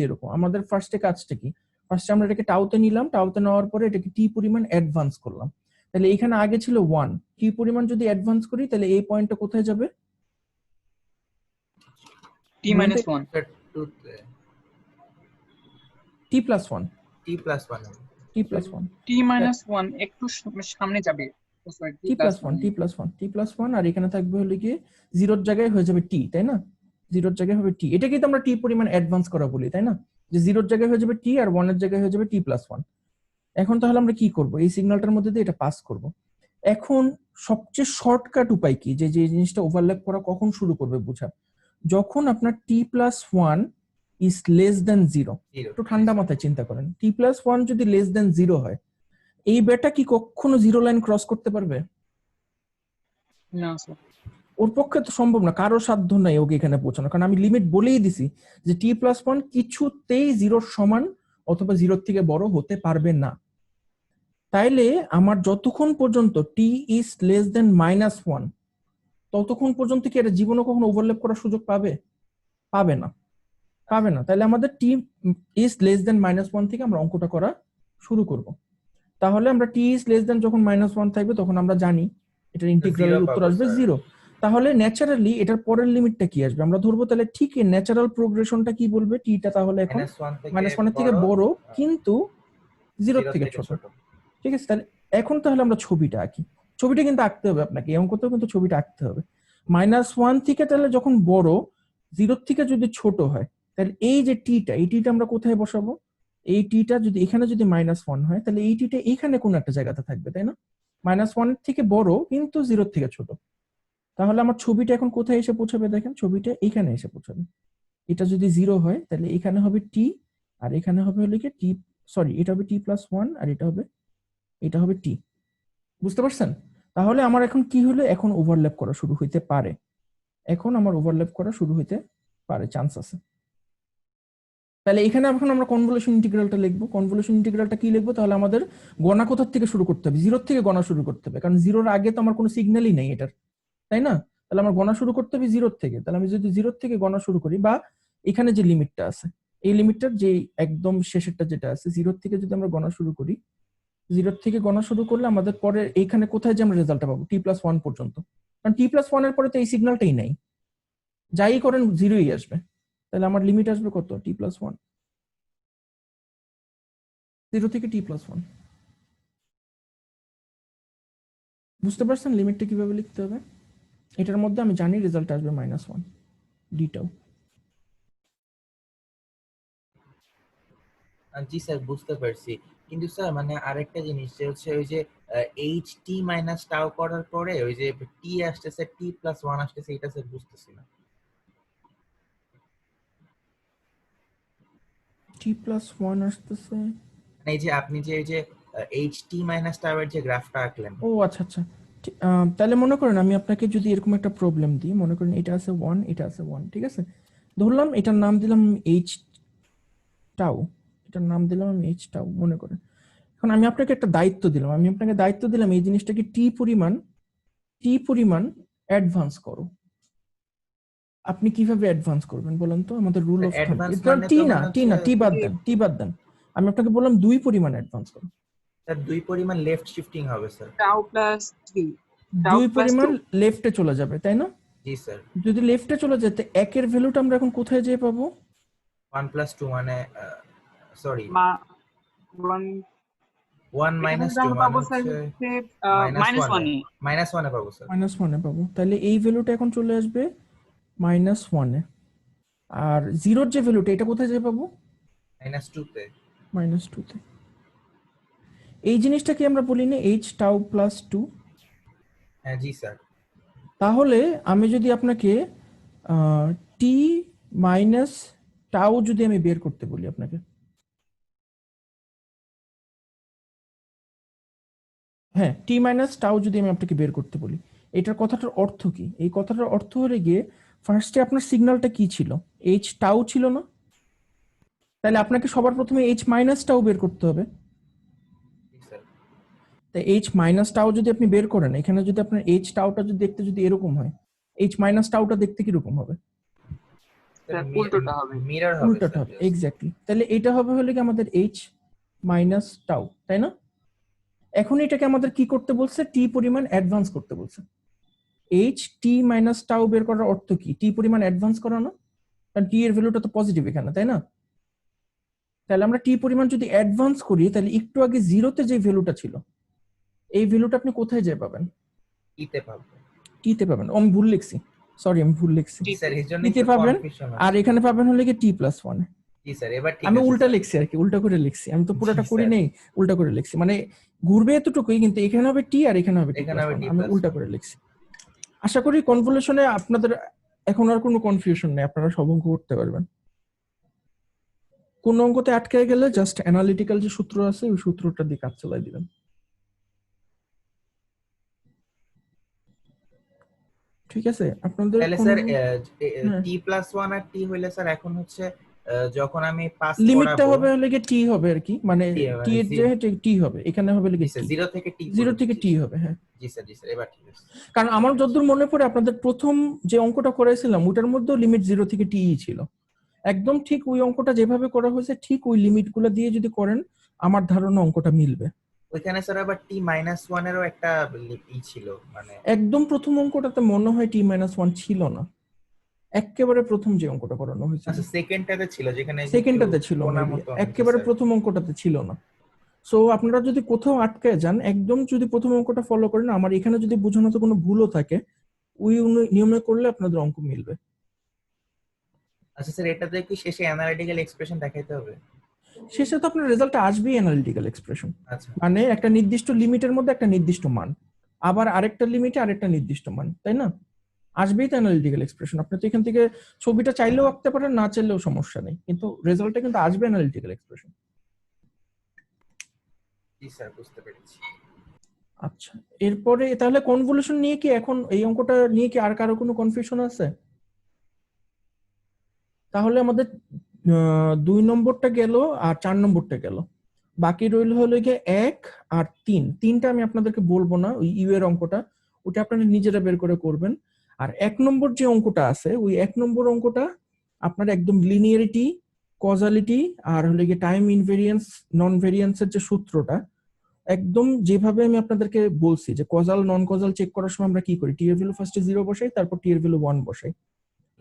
এরকম, আমাদের ফার্স্টে কাজটা কি, ফার্স্টে আমরা এটাকে টাউতে নিলাম, টাউতে নেওয়ার পরে এটাকে t পরিমাণ অ্যাডভান্স করলাম। তাহলে এখানে আগে ছিল 1, t পরিমাণ যদি অ্যাডভান্স করি তাহলে এই পয়েন্টটা কোথায় যাবে? t minus 1 t plus 1 t minus 1 একটু সামনে যাবে, t plus 1 আর এখানে থাকবে হলো কি 0 এর জায়গায় হয়ে যাবে t, তাই না? 0 এর জায়গায় হবে t, এটাকে তো আমরা t পরিমাণ অ্যাডভান্স করা বলি, তাই না? যে 0 এর জায়গায় হয়ে যাবে t আর 1 এর জায়গায় হয়ে যাবে t plus 1। এখন তাহলে আমরা কি করব? এই সিগন্যালটার মধ্যে দিয়ে এটা পাস করব। এখন সবচেয়ে শর্টকাট উপায় কি যে জিনিসটা ওভারল্যাপ করা কখন শুরু করবে বোঝা? যখন আপনার t plus 1 is less than 0। একটু ঠান্ডা মাথায় চিন্তা করেন, t plus 1 যদি less than 0 হয়, এই বেটা কি কখনো 0 লাইন ক্রস করতে পারবে? না স্যার, ওর পক্ষে তো সম্ভব না, কারো সাধ্য নাই ওকে এখানে পৌঁছানো, কারণ আমি লিমিট বলেই দিছি যে t plus 1 কিছুতেই 0 সমান অথবা 0 থেকে বড় হতে পারবে না। তাইলে আমার যতক্ষণ পর্যন্ত t is less than -1 ততক্ষণ পর্যন্ত কি এটা জীবনে কখনো ওভারল্যাপ করার সুযোগ পাবে? পাবে না। তাহলে আমাদের t is less than -1 থেকে আমরা অঙ্কটা করা শুরু করব। তাহলে আমরা t is less than যখন -1 থাকবে তখন আমরা জানি এটার ইন্টিগ্রালের উত্তর পাবো, আসবে স্যার। 0। তাহলে ন্যাচারালি এটার পরের লিমিটটা কি আসবে আমরা ধরবো, তাহলে ঠিক ন্যাচারাল প্রোগ্রেশনটা কি বলবে, টিটা তাহলে এখন -1 এর থেকে বড় কিন্তু 0 0 থেকে থেকে ছোট। ছোট। ঠিক আছে, তাহলে এখন তাহলে আমরা ছবিটা আঁকি। ছবিটা কিন্তু আঁকতে হবে আপনাকে, এই অঙ্কতেও কিন্তু ছবিটা আঁকতে হবে। -1 থেকে তাহলে যখন বড় 0 থেকে যদি ছোট হয়, তাহলে এই যে টিটা, এই টিটা আমরা কোথায় বসাবো? এই টিটা যদি এখানে যদি -1 হয়, তাহলে এই টিটা এখানে কোন একটা জায়গাতে থাকবে, তাই না? -1 এর থেকে বড় কিন্তু 0 থেকে ছোট। তাহলে আমার ছবিটা এখন কোথায় এসে পৌঁছাবে? দেখেন ছবিটা এখানে এসে পৌঁছাবে। এটা যদি 0 হয় তাহলে এখানে হবে টি, আর এখানে হবে হলো কি টি, সরি এটা হবে t+1, আর এটা হবে টি। বুঝতে পারছেন? তাহলে আমার এখন কি হলো, এখন ওভারল্যাপ করা শুরু হইতে পারে। এখন আমার ওভারল্যাপ করা শুরু হইতে পারে, চান্স আছে। তাহলে এখানে এখন আমরা কনভলিউশন ইন্টিগ্রালটা লিখবো। কনভলিউশন ইন্টিগ্রালটা কি লিখবো? তাহলে আমাদের গণনা কোথা থেকে শুরু করতে হবে? 0 থেকে গণনা শুরু করতে হবে, কারণ 0 এর আগে তো আমার কোনো সিগন্যালই নেই এটার, তাই না? তাহলে আমার গণনা শুরু করতে হবে 0 থেকে। তাহলে আমি যদি 0 থেকে গণনা শুরু করি, বা এখানে যে লিমিটটা আছে, এই লিমিটটার যে একদম শেষেরটা যেটা আছে 0 থেকে যদি আমরা গণনা শুরু করি, 0 থেকে গণনা শুরু করলে আমাদের পরে এইখানে কোথায় যে আমরা রেজাল্টটা পাবো t+1 পর্যন্ত, কারণ t+1 এর পরে তো এই সিগন্যালটাই নাই, যাই করেন 0ই আসবে। তাহলে আমার লিমিট আসবে কত? t+1, 0 থেকে t+1। বুঝতে পারছেন লিমিটটা কিভাবে লিখতে হবে? এটার মধ্যে আমি জানি রেজাল্ট আসবে -1 ডিটাও। জি স্যার, বুঝতে পারছি। কিন্তু স্যার মানে আরেকটা জিনিস যে হচ্ছে ওই যে ht মাইনাস টাও করার পরে ওই যে টি আসতেছে, t+1 আসতেছে, এটা স্যার বুঝতেছি না। t+1 আসতেছে, মানে এই যে আপনি যে ওই যে ht মাইনাস টাও এর যে গ্রাফটা আঁকলেন। ও আচ্ছা আচ্ছা। তাহলে মনে করেন আমি আপনাকে যদি এরকম একটা প্রবলেম দিই, মনে করেন এটা আছে 1, এটা আছে 1, ঠিক আছে? ধরলাম এটার নাম দিলাম h টাউ, এটার নাম দিলাম আমি h টাউ মনে করেন। এখন আমি আপনাকে একটা দায়িত্ব দিলাম, এই জিনিসটাকে টি পরিমাণ অ্যাডভান্স করো। আপনি কিভাবে অ্যাডভান্স করবেন বলেন তো? আমাদের রুল অফ থাম্ব অ্যাডভান্স এটা মানে টি তো না, মানে টি হচ্ছে না, টি বাদ দেন। আমি আপনাকে বললাম 2 পরিমাণ অ্যাডভান্স করো। স্যার 2 পরিমাণ লেফট শিফটিং হবে স্যার। টাউ প্লাস 3 2 পরিমাণ লেফটে চলে যাবে, তাই না? জি স্যার। যদি লেফটে চলে যেতে 1 এর ভ্যালুটা আমরা এখন কোথায় যেয়ে পাবো? 1+2 মানে সরি 1 1 - 2 মানে হচ্ছে -1 এ পাবো স্যার। -1 এ পাবো। তাহলে এই ভ্যালুটা এখন চলে আসবে -1 এ। আর 0 এর যে ভ্যালুটা এটা কোথায় যেয়ে পাবো? -2 তে। -2 তে। এই জিনিসটা কি আমরা বলি না h টাউ প্লাস 2? হ্যাঁ জি স্যার। তাহলে আমি যদি আপনাকে টি মাইনাস টাউ যদি আমি বের করতে বলি আপনাকে, হ্যাঁ টি মাইনাস টাউ যদি আমি আপনাকে বের করতে বলি, এটার কথাটার অর্থ কি? এই কথাটার অর্থ হলে গিয়ে ফার্স্টে আপনার সিগন্যালটা কি ছিল? h টাউ ছিল না? তাহলে আপনাকে সবার প্রথমে h মাইনাস টাউ বের করতে হবে। তাই h মাইনাস টাউ যদি আপনি বের করেন, এখানে যদি আপনার h টাউটা যদি দেখতে যদি এরকম হয়, h মাইনাস টাউটা দেখতে কি রকম হবে? উল্টোটা হবে, মিরর হবে, উল্টোটা হবে, এক্স্যাক্টলি। তাহলে এটা হবে হলো কি আমাদের h মাইনাস টাউ, তাই না? এখন এটাকে আমাদের কি করতে বলছে? টি পরিমাণ অ্যাডভান্স করতে বলছে। h t মাইনাস টাউ বের করার অর্থ কি? টি পরিমাণ অ্যাডভান্স করা না? কারণ টি এর ভ্যালুটা তো পজিটিভ এখানে, তাই না? তাহলে আমরা টি পরিমাণ যদি অ্যাডভান্স করি, তাহলে একটু আগে 0 তে যে ভ্যালুটা ছিল, এই ভ্যালুটা আপনি কোথায় যেয়ে পাবেন? টিতে পাবো। টিতে পাবেন। আমি ভুল লিখছি, সরি আমি ভুল লিখছি। স্যার এর জন্য টিতে একটু পাবেন, কনফিউশন আর এখানে পাবেন হলো কি t+1। জি স্যার, এবার ঠিক আছে। আমি উল্টা লিখছি আর কি, উল্টা করে লিখছি। আমি তো পুরোটা করি নাই, উল্টা করে লিখছি। মানে ঘুরবে এতটুকুই, কিন্তু এখানে হবে টি আর এখানে হবে t+1। আমি উল্টা করে লিখছি। আশা করি কনভলিউশনে আপনাদের এখন আর কোনো কনফিউশন নেই, আপনারা সব অঙ্ক করতে পারবেন। কোন অঙ্কতে আটকে গেলে জাস্ট অ্যানালিটিক্যাল যে সূত্র আছে ওই সূত্রটা দিয়ে কাজ চালাই দিবেন। ঠিক আছে? আপনাদের তাহলে স্যার t+1 আর t হইলে স্যার এখন হচ্ছে যখন আমি পাস করাবো লিমিটটা হবে হলে কি টি হবে আর কি, মানে টি এর যে টি হবে, এখানে হবে লাগে 0 থেকে t 0 থেকে টি হবে। হ্যাঁ জি স্যার, জি স্যার, এবার ঠিক আছে। কারণ আমার যতদূর মনে পড়ে আপনাদের প্রথম যে অঙ্কটা করাইছিলাম ওটার মধ্যে লিমিট 0 থেকে টি ছিল। একদম ঠিক ওই অঙ্কটা যেভাবে করা হয়েছে ঠিক ওই লিমিটগুলো দিয়ে যদি করেন আমার ধারণা অঙ্কটা মিলবে। ওইখানে স্যার আবার t-1 এরও একটা ই ছিল, মানে একদম প্রথম অঙ্কটাতে মনে হয় t-1 ছিল না, একেবারে প্রথম যে অঙ্কটা করানো হয়েছিল আচ্ছা সেকেন্ডটাতে ছিল, যেখানে যে সেকেন্ডটাতে একটু ছিল, কোণা maybe মতন। একেবারে প্রথম অঙ্কটাতে ছিল না। সো আপনারা যদি কোথাও আটকে যান, একদম যদি প্রথম অঙ্কটা ফলো করেন, আমার এখানে যদি বোঝানোতে কোনো ভুলও থাকে, ওই নিয়মে করলে আপনাদের অঙ্ক মিলবে। আচ্ছা স্যার, এটাতে কি শেষে অ্যানালিটিক্যাল এক্সপ্রেশন দেখাইতে হবে? শেষে তো আপনার রেজাল্টটা আসবেই অ্যানালিটিক্যাল এক্সপ্রেশন, আচ্ছা মানে একটা নির্দিষ্ট লিমিটের মধ্যে একটা নির্দিষ্ট মান, আবার আরেকটা লিমিটে আরেকটা নির্দিষ্ট মান, তাই না? আসবেই তো অ্যানালিটিক্যাল এক্সপ্রেশন। আপনি তো এখান থেকে ছবিটা চাইলেও আঁকতে পারেন, না চাইলেও সমস্যা নেই, কিন্তু রেজাল্টটা কিন্তু আসবে অ্যানালিটিক্যাল এক্সপ্রেশন। জি স্যার, বুঝতে পেরেছি। আচ্ছা, এরপরে তাহলে কনভলিউশন নিয়ে কি এখন এই অঙ্কটা নিয়ে কি আর কারো কোনো কনফিউশন আছে? তাহলে আমাদের 2 নম্বরটা গেল আর 4 নম্বরটা গেল, বাকি রইল হলো গিয়ে 1 আর 3। 3টা আমি আপনাদেরকে বলবো না, ওই ইউ এর অঙ্কটা ওটা আপনারা নিজেরা বের করে করবেন। আর 1 নম্বর যে অঙ্কটা আছে, ওই 1 নম্বর অঙ্কটা আপনার একদম লিনিয়ারিটি, কজালিটি আর হলো গিয়ে টাইম ইনভেরিয়েন্স নন ভেরিয়েন্সের যে সূত্রটা, একদম যেভাবে আমি আপনাদেরকে বলছি যে কজাল নন কজাল চেক করার সময় আমরা কি করি, টি এর ভ্যালু ফার্স্টে 0 বসাই, তারপর টি এর ভ্যালু 1 বসাই,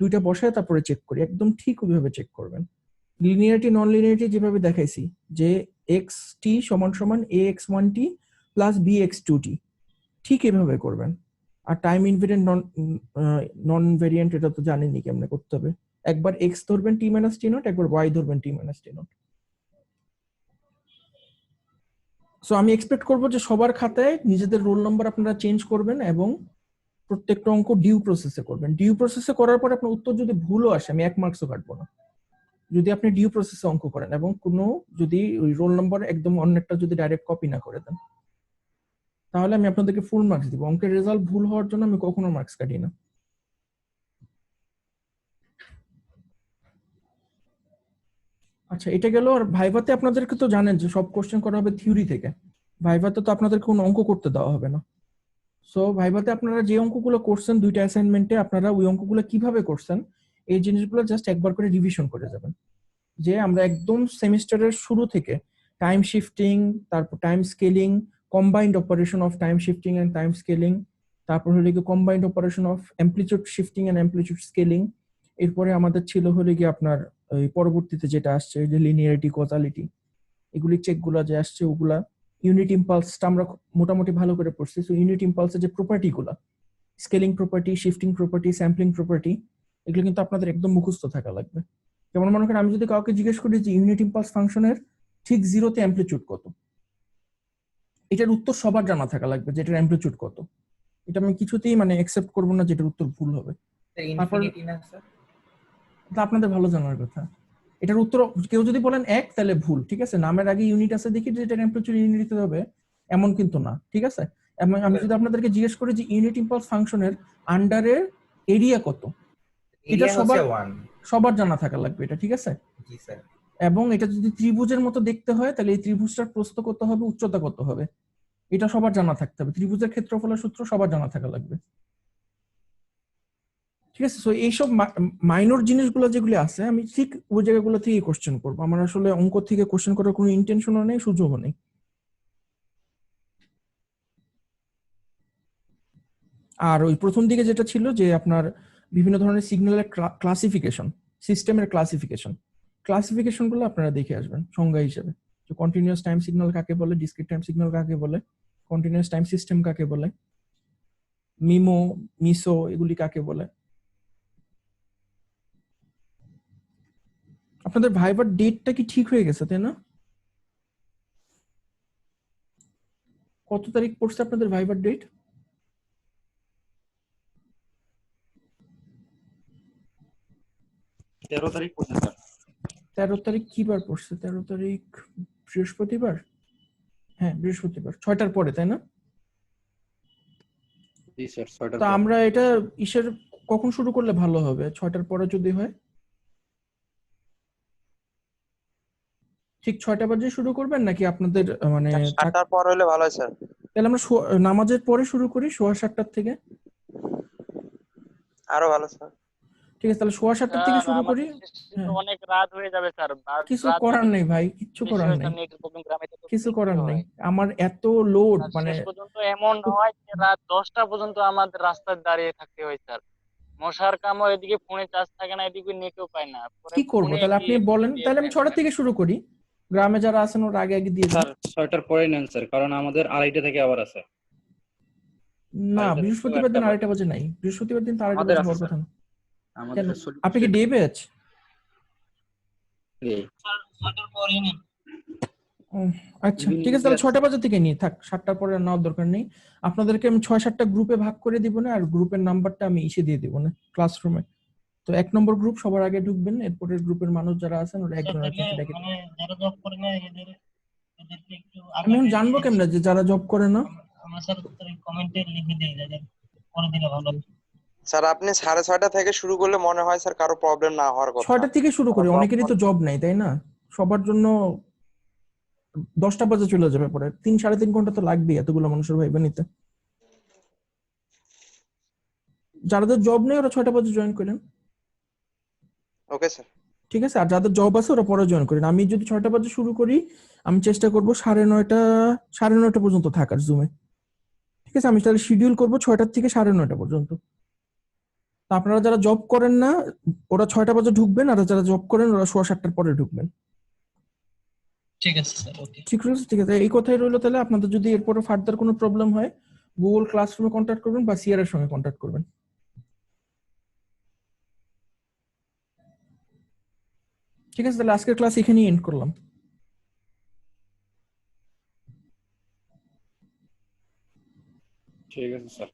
দুইটা বসায় তারপরে চেক করি, একদম ঠিক ওইভাবে চেক করবেন। লিনিয়ারিটি নন লিনিয়ারিটি যেভাবে দেখাইছি যে এক্স টি সমান সমান a x 1t plus b x 2t, ঠিক এভাবে করবেন। আর টাইম ইনভেরিয়েন্ট নন ভেরিয়েন্ট এটা তো জানেনই কেমনে করতে হবে, একবার এক্স ধরবেন টি মাইনাস টি নট, একবার ওয়াই ধরবেন t minus t naught. So আমি এক্সপেক্ট করবো যে সবার খাতায় নিজেদের রোল নাম্বার আপনারা চেঞ্জ করবেন এবং প্রত্যেকটা অঙ্ক ডিউ প্রসেসে করবেন। ডিউ প্রসেসে করার পর আপনার উত্তর যদি ভুলও আসে, আমি 1 মার্কসও কাটবো না যদি আপনি ডিউ প্রসেসে অঙ্ক করেন এবং কোনো যদি ওই রোল নাম্বার একদম অন্যটা যদি ডাইরেক্ট কপি না করে দেন, তাহলে আমি আপনাদেরকে ফুল মার্কস দিব। অঙ্কের রেজাল্ট ভুল হওয়ার জন্য আমি কখনো মার্কস কাটি না। আচ্ছা, এটা গেল। আর ভাইভাতে আপনাদেরকে তো জানেন যে সব কোশ্চেন করা হবে থিওরি থেকে, ভাইভাতে তো আপনাদেরকে কোনো অঙ্ক করতে দেওয়া হবে না। সো ভাইভাতে আপনারা যে অঙ্কগুলো করছেন দুইটা অ্যাসাইনমেন্টে, আপনারা ওই অঙ্কগুলো কিভাবে করছেন এই জিনিসগুলো জাস্ট একবার করে রিভিশন করে যাবেন। যে আমরা একদম সেমিস্টারের শুরু থেকে টাইম শিফটিং, তারপর time scaling, combined operation of time shifting and time scaling, তারপর হলো গিয়ে combined operation of amplitude shifting and amplitude scaling, এরপরে আমাদের ছিল হলো গিয়ে আপনার ওই পরবর্তীতে যেটা আসছে যে লিনিয়ারিটি, কজালিটি, এগুলি চেকগুলো যে আসছে ওগুলা, ইউনিট ইম্পালসটা আমরা মোটামুটি ভালো করে পড়ছি। সো ইউনিট ইম্পালসের যে প্রপার্টিগুলো, scaling property, shifting property, sampling property, এগুলো কিন্তু আপনাদের একদম মুখস্থ থাকা লাগবে। যেমন মনে করেন আমি যদি কাউকে জিজ্ঞেস করি যে ইউনিট ইম্পালস ফাংশনের ঠিক 0-তে অ্যামপ্লিটিউড কত, এটার উত্তর সবার জানা থাকা লাগবে যে এটার অ্যামপ্লিটিউড কত। এটা আমি কিছুতেই মানে অ্যাকসেপ্ট করবো না যেটার উত্তর ভুল হবে। তারপর ইনফিনিটি না স্যার? এটা আপনাদের ভালো জানার কথা। এটার উত্তর কেউ যদি বলেন 1 তাহলে ভুল, ঠিক আছে? নামের আগে ইউনিট আছে দেখি যে এটার অ্যামপ্লিটিউড ইউনিট দিতে হবে, এমন কিন্তু না, ঠিক আছে? এবং আমি যদি আপনাদেরকে জিজ্ঞেস করি যে ইউনিট ইম্পালস ফাংশনের আন্ডারের এরিয়া কত, এটা সবার জানা থাকা লাগবে এটা, ঠিক আছে? জি স্যার। এবং এটা যদি ত্রিভুজের মতো দেখতে হয় তাহলে এই ত্রিভুজটার প্রস্থ কত হবে, উচ্চতা কত হবে, এটা সবার জানা থাকতে হবে। ত্রিভুজের ক্ষেত্রফলের সূত্র সবার জানা থাকা লাগবে, ঠিক আছে? সো এইসব মাইনর জিনিসগুলো যেগুলো আছে আমি ঠিক ওই জায়গাগুলো থেকে কোশ্চেন করবো। আমার আসলে অঙ্ক থেকে কোশ্চেন করার কোনো ইন্টেনশনও নেই, সুযোগও নেই। আর ওই প্রথম দিকে যেটা ছিল যে আপনার বিভিন্ন ধরনের সিগন্যালের ক্লাসিফিকেশন, সিস্টেমের ক্লাসিফিকেশন গুলো আপনারা দেখে আসবেন সংজ্ঞা হিসেবে। তো কন্টিনিউয়াস টাইম সিগন্যাল কাকে বলে, ডিসক্রিট টাইম সিগন্যাল কাকে বলে, কন্টিনিউয়াস টাইম সিস্টেম কাকে বলে, মিমো, মিসো এগুলি কাকে বলে। আপনাদের ভাইবার ডেটটা কি ঠিক হয়ে গেছে, তাই না? কত তারিখ পড়ছে আপনাদের ভাইবার ডেট? 13 তারিখ পড়ছে স্যার। 13 তারিখ কি বার পড়ছে? 13 তারিখ বৃহস্পতিবার। হ্যাঁ বৃহস্পতিবার, 6টার পরে, তাই না? জি স্যার, 6টার তা পরে। আমরা এটা ইসের কখন শুরু করলে ভালো হবে? 6টার পরে যদি হয় ঠিক 6টা বাজে শুরু করবেন নাকি আপনাদের মানে 7টার পর হলে ভালো হয় স্যার। তাহলে আমরা নামাজের পরে শুরু করি 7:15 থেকে। আরো ভালো স্যার। ঠিক আছে, তাহলে 7:30 থেকে শুরু করি। হ্যাঁ, অনেক রাত হয়ে যাবে স্যার। কিছু করার নেই ভাই, কিচ্ছু করার নেই, কিছু করার নেই। আমার এত লোড, মানে শেষ পর্যন্ত এমন হয় যে রাত 10টা পর্যন্ত আমাদের রাস্তায় দাঁড়িয়ে থাকতে হয় স্যার। মশার কামড়, এদিকে ফোনে চার্জ থাকে না, এদিকে নেটও পায় না। কি করবো তাহলে আপনি বলেন, তাহলে আমি 6টা থেকে শুরু করি। গ্রামে যারা আছেন ওরা আগে আগে দিয়ে স্যার 6টার পরে নেন স্যার, কারণ আমাদের 2:30 থেকে আবার আছে। না, বৃহস্পতিবার দিন 2:30 বাজে নাই, বৃহস্পতিবার দিন তো 2:30 বাজে হওয়ার কথা না। কেন, আপনি কি ডে ব্যাচ? আচ্ছা ঠিক আছে, তাহলে 6টা বাজে থেকে নিয়ে থাক, 7টার পরে নেওয়ার দরকার নেই। আপনাদেরকে আমি 6-7টা গ্রুপে ভাগ করে দিব না, আর গ্রুপের নাম্বারটা আমি ইসে দিয়ে দিব না ক্লাসরুমে। তো 1 নম্বর গ্রুপ সবার আগে ঢুকবেন, এরপরের গ্রুপের মানুষ যারা আছেন ওরা একজন আরেকজনকে ডেকে দিবেন। যারা জব করে না এদেরকে একটু আমি এখন জানবো কেমনে যে যারা জব করে না? আমরা স্যার কমেন্টে লিখে দেই যে করে দিলে ভালো। স্যার আপনি 6:30 থেকে শুরু করলে মনে হয় স্যার কারো প্রবলেম না হওয়ার কথা। 6টা থেকে শুরু করি, অনেকেরই তো জব নাই তাই না? সবার জন্য 10টা বাজে চলে যাবে, পরে 3-3.5 ঘন্টা তো লাগবেই এতগুলো মানুষের ভাইবা নিতে। যাদের জব নেই ওরা 6টা বাজে জয়েন করেন। ওকে স্যার, ঠিক আছে, আর যাদের জব আছে ওরা পরে জয়েন করেন। আমি যদি 6টা বাজে শুরু করি, আমি চেষ্টা করবো 9:30 পর্যন্ত থাকার জুমে। ঠিক আছে, আমি তাহলে শিডিউল করবো 6টা থেকে 9:30 পর্যন্ত। তা আপনারা যারা জব করেন না ওরা 6টা বাজে ঢুকবেন, আর যারা জব করেন ওরা 7:15 পরে ঢুকবেন। ঠিক আছে স্যার, ওকে ঠিক আছে, ঠিক আছে, এই কথাই রইলো। তাহলে আপনাদের যদি এরপরে ফার্দার কোনো প্রবলেম হয় গুগল ক্লাসরুমে কন্ট্যাক্ট করবেন বা সিআর এর সঙ্গে কন্ট্যাক্ট করবেন। ঠিক আছে, তাহলে আজকের ক্লাস এখানেই এন্ড করলাম। ঠিক আছে স্যার।